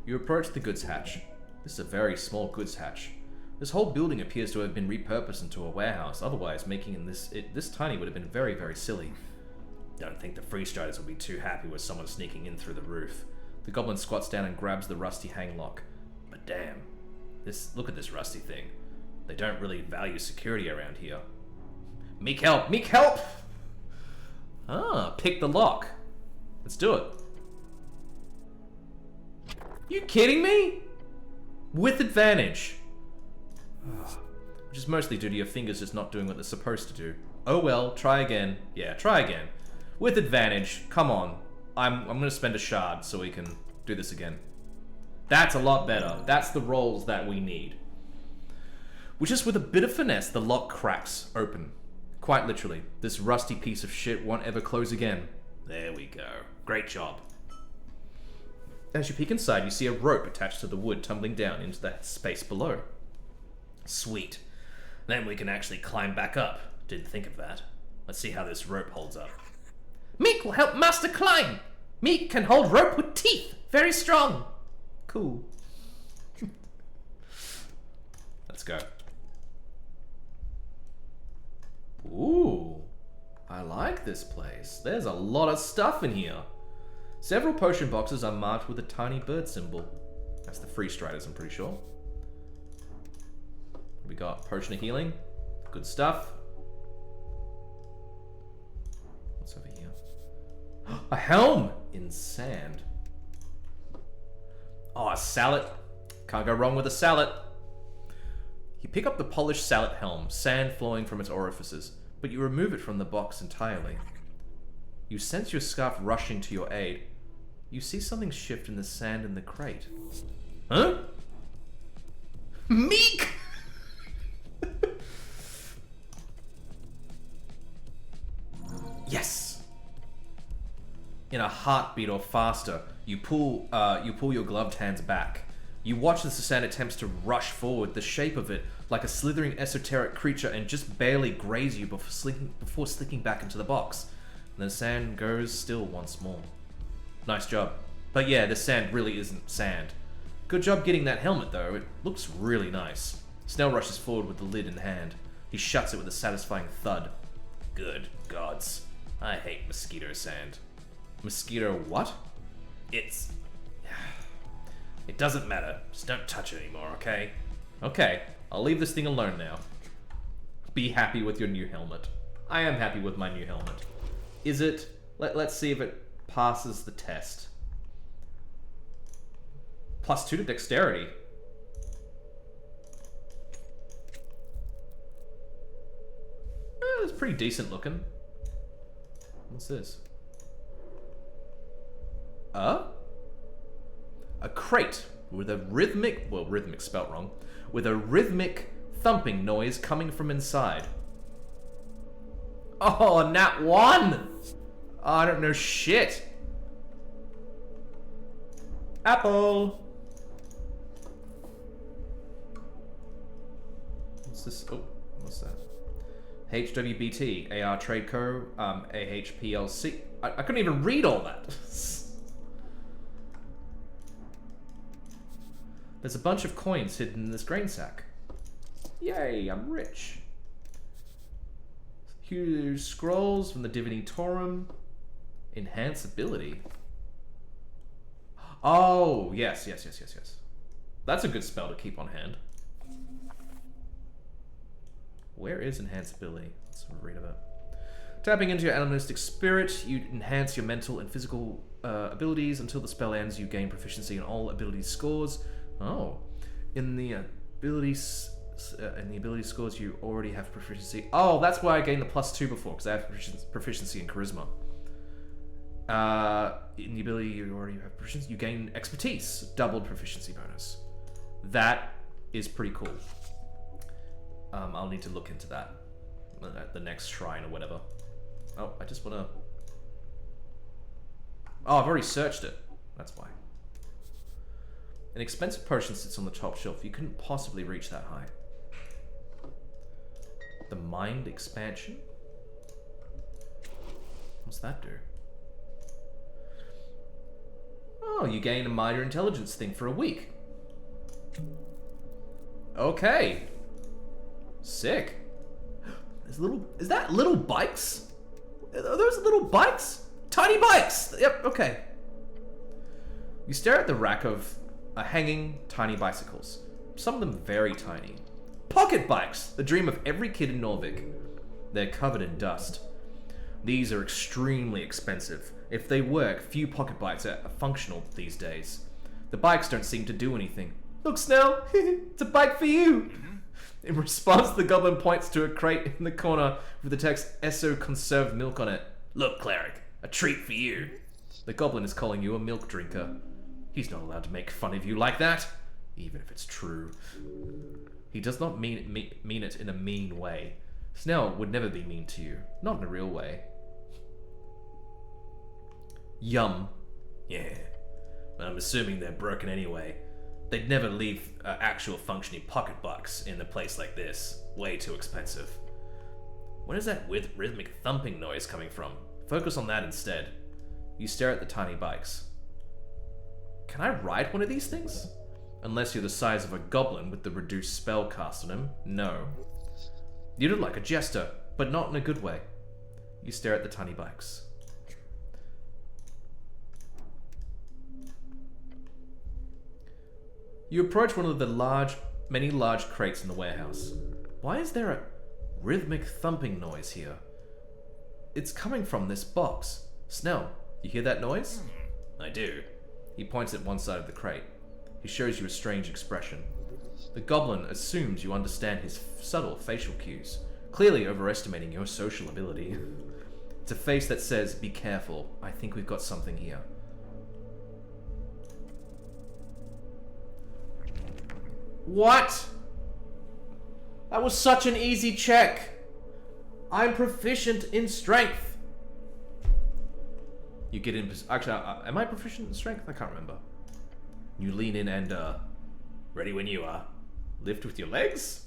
You approach the goods hatch. This is a very small goods hatch. This whole building appears to have been repurposed into a warehouse. Otherwise, making this tiny would have been very, very silly. Don't think the free striders will be too happy with someone sneaking in through the roof. The goblin squats down and grabs the rusty hang lock. But damn, look at this rusty thing. They don't really value security around here. Meek help! Meek help! Ah, pick the lock. Let's do it. You kidding me? With advantage. Which is mostly due to your fingers just not doing what they're supposed to do. Oh well, try again. Yeah, try again. With advantage. Come on. I'm gonna spend a shard so we can do this again. That's a lot better. That's the rolls that we need. Which is with a bit of finesse, the lock cracks open. Quite literally. This rusty piece of shit won't ever close again. There we go. Great job. As you peek inside, you see a rope attached to the wood tumbling down into the space below. Sweet. Then we can actually climb back up. Didn't think of that. Let's see how this rope holds up. Meek will help Master climb! Meek can hold rope with teeth! Very strong! Cool. Let's go. Ooh. I like this place. There's a lot of stuff in here. Several potion boxes are marked with a tiny bird symbol. That's the free striders, I'm pretty sure. We got potion of healing. Good stuff. What's over here? A helm in sand. Oh, a sallet. Can't go wrong with a sallet. You pick up the polished sallet helm, sand flowing from its orifices, but you remove it from the box entirely. You sense your scarf rushing to your aid. You see something shift in the sand in the crate. Huh? Meek! Yes! In a heartbeat or faster, you pull your gloved hands back. You watch as the sand attempts to rush forward, the shape of it like a slithering esoteric creature, and just barely graze you before slinking back into the box. And the sand goes still once more. Nice job. But yeah, the sand really isn't sand. Good job getting that helmet though, it looks really nice. Snell rushes forward with the lid in hand. He shuts it with a satisfying thud. Good gods. I hate mosquito sand. Mosquito what? It doesn't matter. Just don't touch it anymore, okay? Okay, I'll leave this thing alone now. Be happy with your new helmet. I am happy with my new helmet. Is it? Let's see if it passes the test. +2 to dexterity. It's pretty decent looking. What's this? A crate with a rhythmic spelt wrong, with a rhythmic thumping noise coming from inside. Oh, nat 1! Oh, I don't know shit. Apple! What's this? Oh, what's that? HWBT, AR Trade Co, AHPLC. I couldn't even read all that. There's a bunch of coins hidden in this grain sack. Yay, I'm rich. Huge scrolls from the Divinity Torum. Enhance ability. Oh, yes. That's a good spell to keep on hand. Where is enhance ability? Let's read about it. Tapping into your animalistic spirit, you enhance your mental and physical abilities. Until the spell ends, you gain proficiency in all ability scores. Oh, in the ability scores, you already have proficiency. Oh, that's why I gained the +2 before, because I have proficiency in charisma. In the ability you already have proficiency, you gain expertise, doubled proficiency bonus. That is pretty cool. I'll need to look into that. at the next shrine or whatever. Oh, I just wanna... Oh, I've already searched it. That's why. An expensive potion sits on the top shelf. You couldn't possibly reach that high. The mind expansion? What's that do? Oh, you gain a minor intelligence thing for a week. Okay. Sick. There's little... Is that little bikes? Are those little bikes? Tiny bikes! Yep, okay. You stare at the rack of hanging tiny bicycles. Some of them very tiny. Pocket bikes! The dream of every kid in Norvik. They're covered in dust. These are extremely expensive. If they work, few pocket bikes are functional these days. The bikes don't seem to do anything. Look, Snell! It's a bike for you! In response, the goblin points to a crate in the corner with the text "Eso conserved milk" on it. Look, cleric, a treat for you. The goblin is calling you a milk drinker. He's not allowed to make fun of you like that, even if it's true. He does not mean it in a mean way. Snell would never be mean to you, not in a real way. Yum. Yeah. I'm assuming they're broken anyway. They'd never leave actual functioning pocket bikes in a place like this. Way too expensive. Where is that rhythmic thumping noise coming from? Focus on that instead. You stare at the tiny bikes. Can I ride one of these things? Unless you're the size of a goblin with the reduced spell cast on him, no. You look like a jester, but not in a good way. You stare at the tiny bikes. You approach one of the many large crates in the warehouse. Why is there a rhythmic thumping noise here? It's coming from this box. Snell, you hear that noise? I do. He points at one side of the crate. He shows you a strange expression. The goblin assumes you understand his subtle facial cues, clearly overestimating your social ability. It's a face that says, "Be careful, I think we've got something here." What? That was such an easy check. I'm proficient in strength. You get in... Actually, am I proficient in strength? I can't remember. You lean in and, ready when you are. Lift with your legs?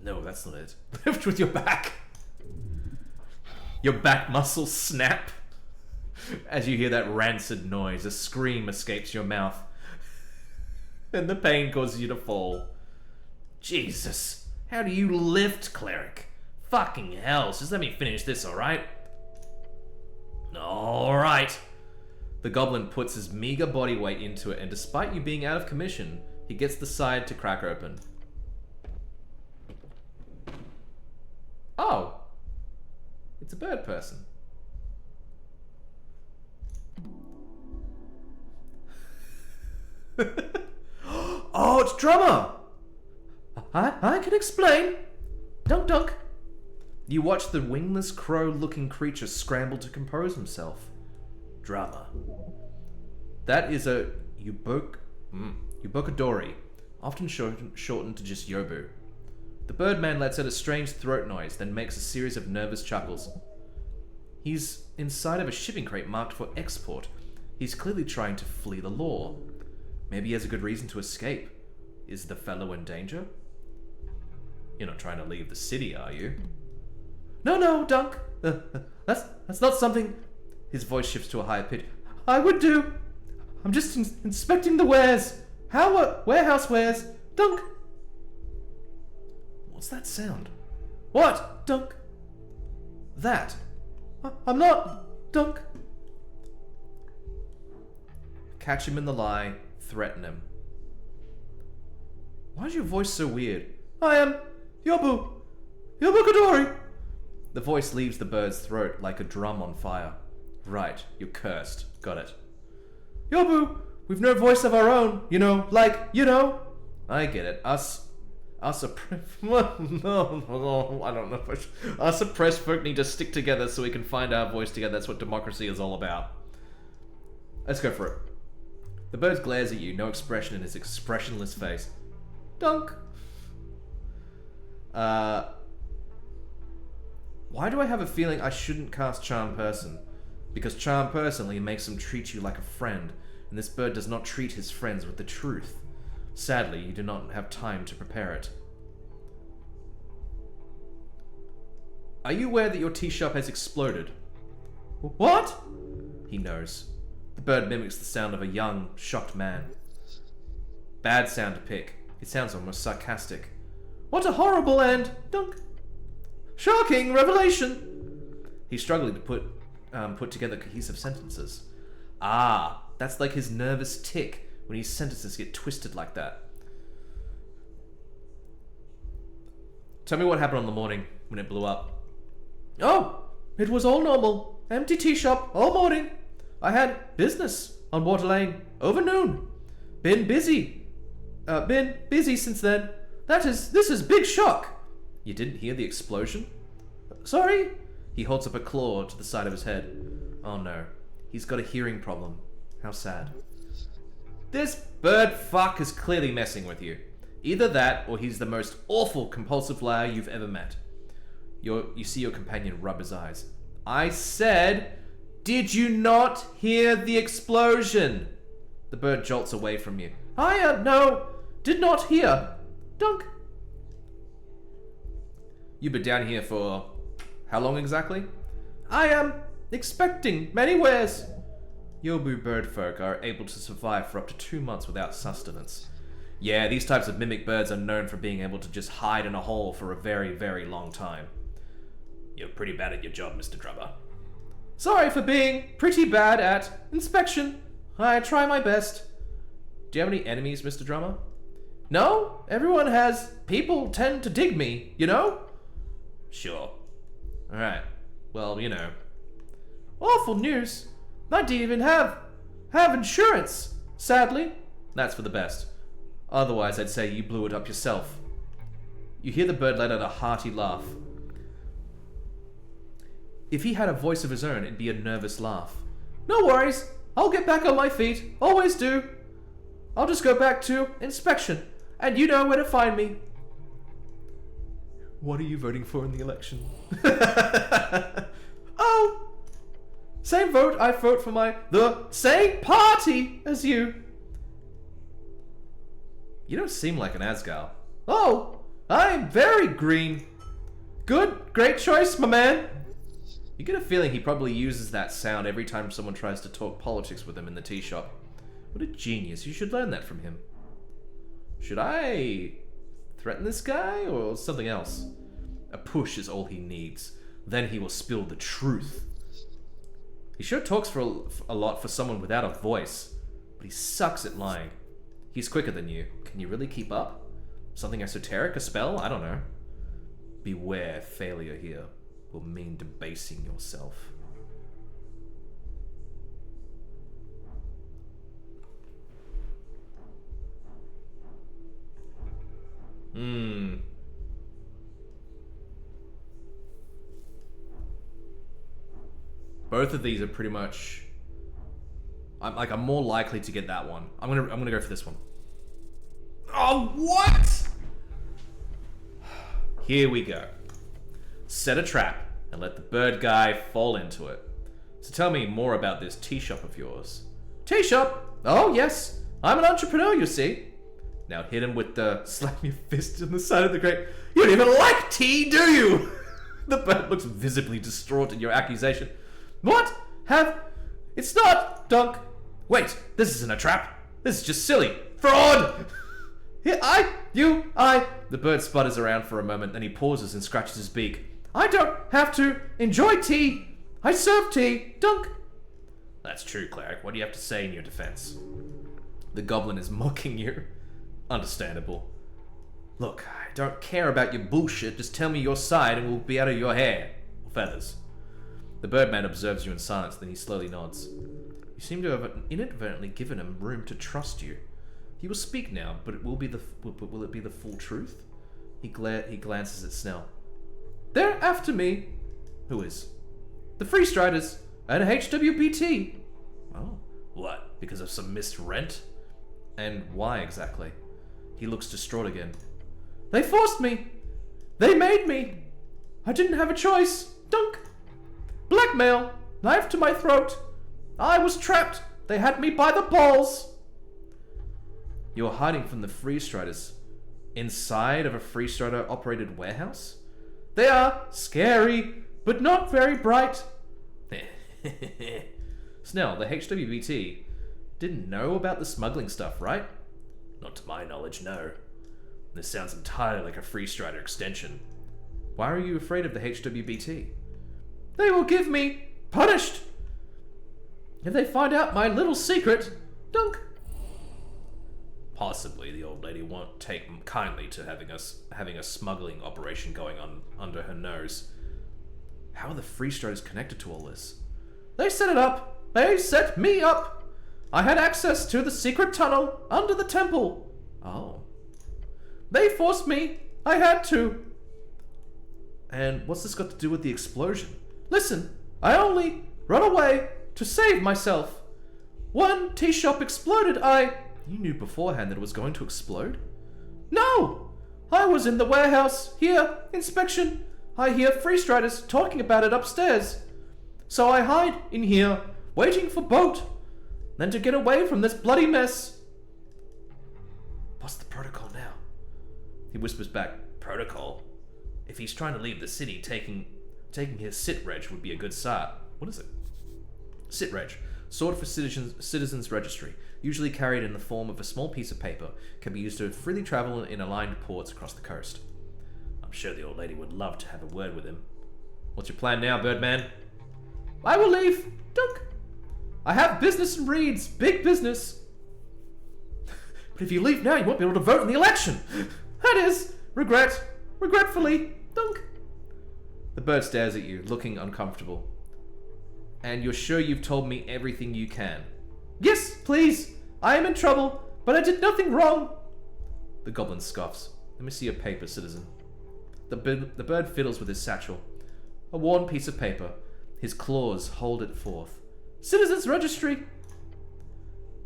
No, that's not it. Lift with your back. Your back muscles snap. As you hear that rancid noise, a scream escapes your mouth. And the pain causes you to fall. Jesus. How do you lift, cleric? Fucking hell. Just let me finish this, alright? Alright. The goblin puts his meager body weight into it, and despite you being out of commission, he gets the side to crack open. Oh. It's a bird person. Oh, it's Drummer! I can explain. Dunk dunk. You watch the wingless crow-looking creature scramble to compose himself. Drummer. That is a Ubokadori, often shortened to just Yobu. The birdman lets out a strange throat noise, then makes a series of nervous chuckles. He's inside of a shipping crate marked for export. He's clearly trying to flee the law. Maybe he has a good reason to escape. Is the fellow in danger? You're not trying to leave the city, are you? No, Dunk. That's not something... His voice shifts to a higher pitch. I would do. I'm just inspecting the wares. Warehouse wares. Dunk. What's that sound? What? Dunk. That. I'm not. Dunk. Catch him in the lie. Threaten him. Why is your voice so weird? I am Yobukadori. The voice leaves the bird's throat like a drum on fire. Right, you're cursed. Got it. Yobu, we've no voice of our own, I get it. Us no, I don't know if us oppressed folk need to stick together so we can find our voice together. That's what democracy is all about. Let's go for it. The bird glares at you, no expression in his expressionless face. Dunk. Why do I have a feeling I shouldn't cast Charm Person? Because Charm personally makes him treat you like a friend, and this bird does not treat his friends with the truth. Sadly, you do not have time to prepare it. Are you aware that your tea shop has exploded? What? He knows. The bird mimics the sound of a young, shocked man. Bad sound to pick. It sounds almost sarcastic. What a horrible and shocking revelation! He's struggling to put together cohesive sentences. Ah, that's like his nervous tick when his sentences get twisted like that. Tell me what happened on the morning when it blew up. Oh, it was all normal. Empty tea shop all morning. I had business on Water Lane over noon. Been busy since then. This is big shock. You didn't hear the explosion? Sorry? He holds up a claw to the side of his head. Oh no, he's got a hearing problem. How sad. This bird fuck is clearly messing with you. Either that, or he's the most awful compulsive liar you've ever met. You see your companion rub his eyes. I said, did you not hear the explosion? The bird jolts away from you. No, did not hear. Dunk. You've been down here for how long exactly? I am expecting many wares. Yobu birdfolk are able to survive for up to 2 months without sustenance. Yeah, these types of mimic birds are known for being able to just hide in a hole for a very, very long time. You're pretty bad at your job, Mr. Drummer. Sorry for being pretty bad at inspection. I try my best. Do you have any enemies, Mr. Drummer? No, everyone has. People tend to dig me, you know? Sure. Alright. Well, you know. Awful news. I didn't even have insurance, sadly. That's for the best. Otherwise, I'd say you blew it up yourself. You hear the bird let out a hearty laugh. If he had a voice of his own, it'd be a nervous laugh. No worries. I'll get back on my feet. Always do. I'll just go back to inspection. And you know where to find me. What are you voting for in the election? Oh! Same vote. I vote for the same party as you. You don't seem like an Asgal. Oh! I'm very green. Good. Great choice, my man. You get a feeling he probably uses that sound every time someone tries to talk politics with him in the tea shop. What a genius. You should learn that from him. Should I threaten this guy or something else? A push is all he needs. Then he will spill the truth. He sure talks for a lot for someone without a voice, but he sucks at lying. He's quicker than you. Can you really keep up? Something esoteric? A spell? I don't know. Beware, failure here will mean debasing yourself. Both of these are pretty much. I'm more likely to get that one. I'm gonna go for this one. Oh, what? Here we go. Set a trap and let the bird guy fall into it. So tell me more about this tea shop of yours. Tea shop? Oh yes, I'm an entrepreneur, you see. Now hit him with the slam your fist on the side of the grate. You don't even like tea, do you? The bird looks visibly distraught at your accusation. What? It's not, Dunk. Wait, this isn't a trap. This is just silly. Fraud! The bird sputters around for a moment, then he pauses and scratches his beak. I don't have to enjoy tea. I serve tea, Dunk. That's true, Cleric. What do you have to say in your defense? The goblin is mocking you. Understandable. Look, I don't care about your bullshit. Just tell me your side and we'll be out of your hair. Or feathers. The birdman observes you in silence, then he slowly nods. You seem to have inadvertently given him room to trust you. He will speak now, but will it be the full truth? He glances at Snell. They're after me. Who is? The Freestriders and HWBT. Oh, what? Because of some missed rent? And why exactly? He looks distraught again. They forced me. They made me. I didn't have a choice. Dunk! Blackmail! Knife to my throat! I was trapped! They had me by the balls! You're hiding from the Freestriders inside of a Freestrider-operated warehouse? They are scary, but not very bright. Snell, the HWBT didn't know about the smuggling stuff, right? Not to my knowledge, no. This sounds entirely like a Freestrider extension. Why are you afraid of the HWBT? They will give me punished if they find out my little secret. Dunk. Possibly the old lady won't take kindly to having a smuggling operation going on under her nose. How are the Freestriders connected to all this? They set it up. They set me up. I had access to the secret tunnel under the temple. Oh. They forced me. I had to. And what's this got to do with the explosion? Listen, I only run away to save myself. One tea shop exploded. You knew beforehand that it was going to explode? No! I was in the warehouse. Here, inspection. I hear Freestriders talking about it upstairs. So I hide in here, waiting for boat. Then to get away from this bloody mess. What's the protocol now? He whispers back, protocol? If he's trying to leave the city, taking his sit reg would be a good start. What is it? Sit reg. Sword for citizens registry. Usually carried in the form of a small piece of paper, can be used to freely travel in aligned ports across the coast. I'm sure the old lady would love to have a word with him. What's your plan now, Birdman? I will leave. Dunk. I have business in Reeds. Big business. But if you leave now, you won't be able to vote in the election. That is, regretfully. Dunk. The bird stares at you, looking uncomfortable. And you're sure you've told me everything you can? Yes, please. I am in trouble, but I did nothing wrong. The goblin scoffs. Let me see your paper, citizen. The bird fiddles with his satchel. A worn piece of paper. His claws hold it forth. Citizens registry.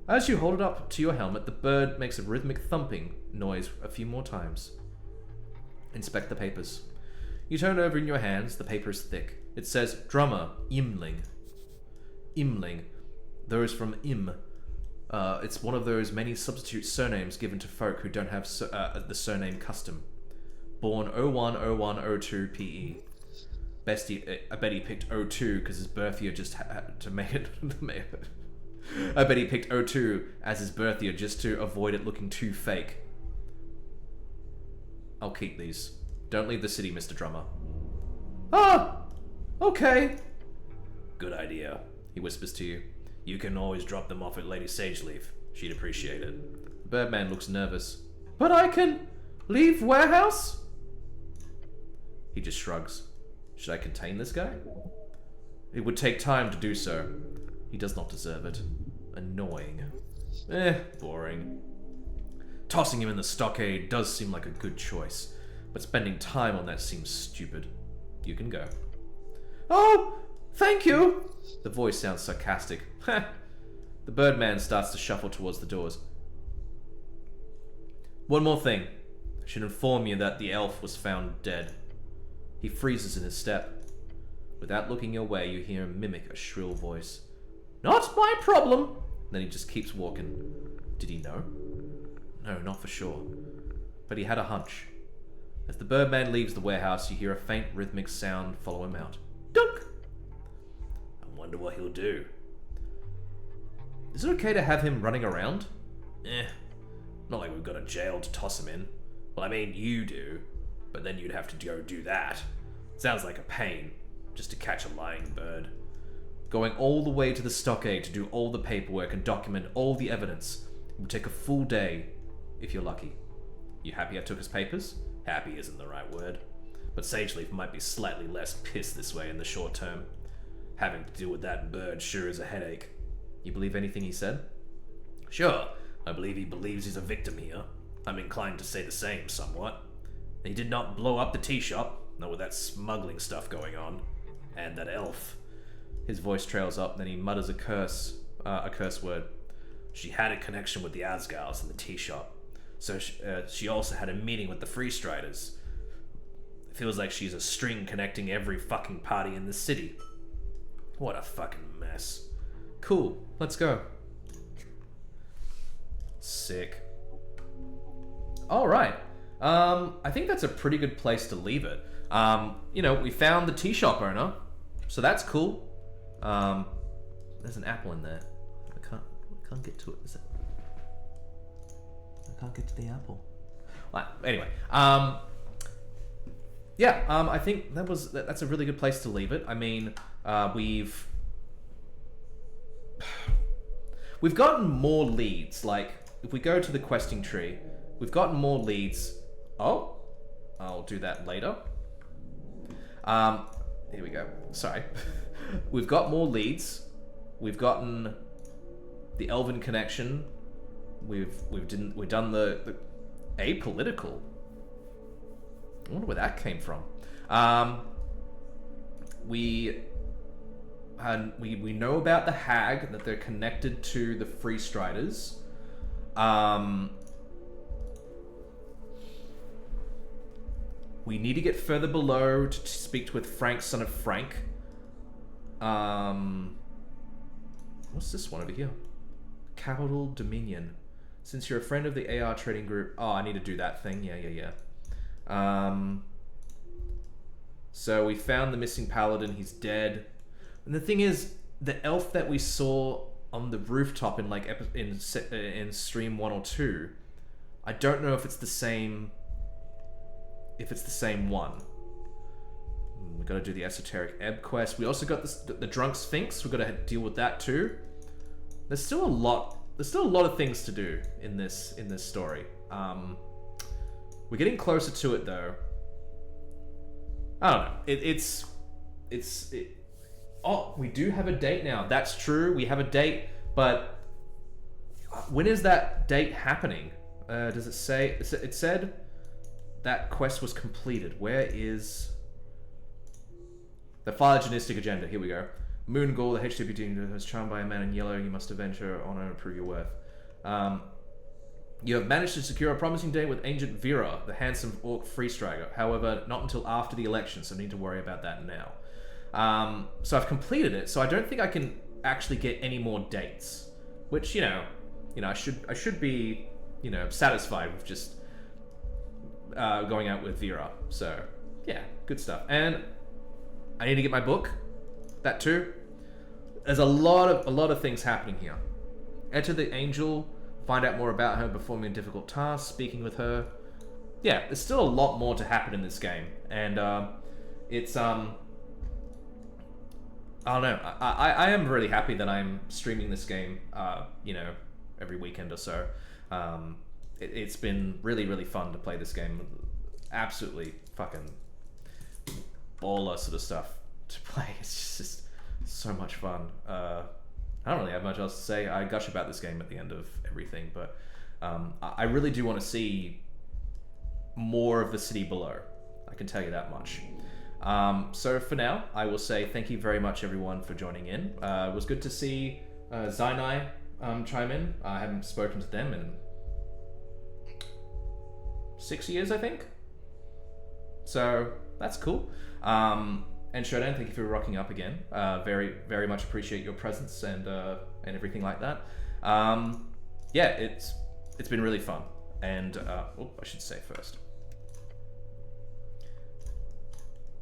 As you hold it up to your helmet, the bird makes a rhythmic thumping noise a few more times. Inspect the papers. You turn it over in your hands. The paper is thick. It says drummer Imling. Imling. Those from Im. It's one of those many substitute surnames given to folk who don't have the surname custom. Born 010102 PE. I bet he picked 02 because his birth year just had to make it. I bet he picked 02 as his birth year just to avoid it looking too fake. I'll keep these. Don't leave the city, Mr. Drummer. Ah! Okay. Good idea, he whispers to you. You can always drop them off at Lady Sageleaf. She'd appreciate it. The Birdman looks nervous. But I can leave warehouse? He just shrugs. Should I contain this guy? It would take time to do so. He does not deserve it. Annoying. Boring. Tossing him in the stockade does seem like a good choice, but spending time on that seems stupid. You can go. Oh, thank you! The voice sounds sarcastic. The Birdman starts to shuffle towards the doors. One more thing. I should inform you that the elf was found dead. He freezes in his step. Without looking your way, you hear him mimic a shrill voice. Not my problem! Then he just keeps walking. Did he know? No, not for sure. But he had a hunch. As the Birdman leaves the warehouse, you hear a faint rhythmic sound follow him out. Dunk! I wonder what he'll do. Is it okay to have him running around? Not like we've got a jail to toss him in. Well, I mean, you do. But then you'd have to go do that. Sounds like a pain, just to catch a lying bird. Going all the way to the stockade to do all the paperwork and document all the evidence. It would take a full day, if you're lucky. You happy I took his papers? Happy isn't the right word. But Sageleaf might be slightly less pissed this way in the short term. Having to deal with that bird sure is a headache. You believe anything he said? Sure, I believe he believes he's a victim here. I'm inclined to say the same, somewhat. He did not blow up the tea shop, not with that smuggling stuff going on. And that elf. His voice trails up, then he mutters a curse word. She had a connection with the Asgals in the tea shop. So she also had a meeting with the Freestriders. feels like she's a string connecting every fucking party in the city. What a fucking mess. Cool, let's go. Sick. Alright. I think that's a pretty good place to leave it. You know, we found the tea shop owner, so that's cool. There's an apple in there. I can't get to it. Is it? I can't get to the apple. Well, anyway, yeah, I think that's a really good place to leave it. I mean, we've gotten more leads. Like, if we go to the questing tree, we've gotten more leads. Oh, I'll do that later. Here we go. Sorry. We've got more leads. We've gotten the elven connection. We've done the apolitical. I wonder where that came from. We know about the hag, that they're connected to the Free Striders. We need to get further below to speak with Frank, son of Frank. What's this one over here? Capital Dominion. Since you're a friend of the AR trading group... Oh, I need to do that thing. Yeah. So we found the missing paladin. He's dead. And the thing is, the elf that we saw on the rooftop in like in stream 1 or 2, I don't know if it's the same... If it's the same one. We got to do the Esoteric Ebb quest. We also got the Drunk Sphinx. We've got to deal with that too. There's still a lot of things to do in this story. We're getting closer to it though. I don't know. Oh, we do have a date now. That's true. We have a date, but when is that date happening? Does it say? It said that quest was completed. Where is the phylogenetic agenda? Here we go. Moongall, the HTPT was charmed by a man in yellow. You must avenge her honor and prove your worth. You have managed to secure a promising date with Ancient Vera, the handsome orc freestrider. However, not until after the election, so I need to worry about that now. So I've completed it, so I don't think I can actually get any more dates. Which, you know, I should be, satisfied with just going out with Vera. So yeah, good stuff. And I need to get my book. That too. There's a lot of things happening here. Enter the angel. Find out more about her, performing difficult tasks, speaking with her. Yeah, there's still a lot more to happen in this game, and it's I don't know. I am really happy that I'm streaming this game, every weekend or so. It's been really fun to play this game. Absolutely fucking baller sort of stuff to play. It's just so much fun. I don't really have much else to say. I gush about this game at the end of everything, but I really do want to see more of the city below. I can tell you that much. So for now, I will say thank you very much, everyone, for joining in. It was good to see Zainai chime in. I haven't spoken to them in 6 years, I think. So that's cool. And Shodan, thank you for rocking up again. Very much appreciate your presence and everything like that. Yeah, it's been really fun. And I should say first.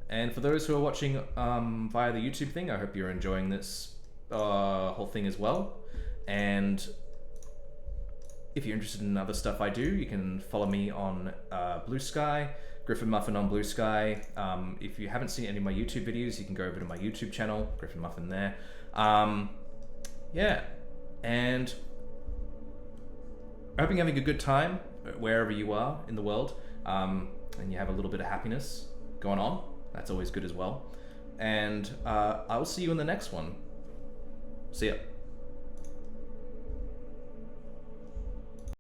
And for those who are watching via the YouTube thing, I hope you're enjoying this whole thing as well. And if you're interested in other stuff I do, you can follow me on Bluesky. griffinmuffin on Bluesky. If you haven't seen any of my YouTube videos, you can go over to my YouTube channel, griffinmuffin there. Yeah, and I hope you're having a good time wherever you are in the world, and you have a little bit of happiness going on. That's always good as well. And I will see you in the next one. See ya.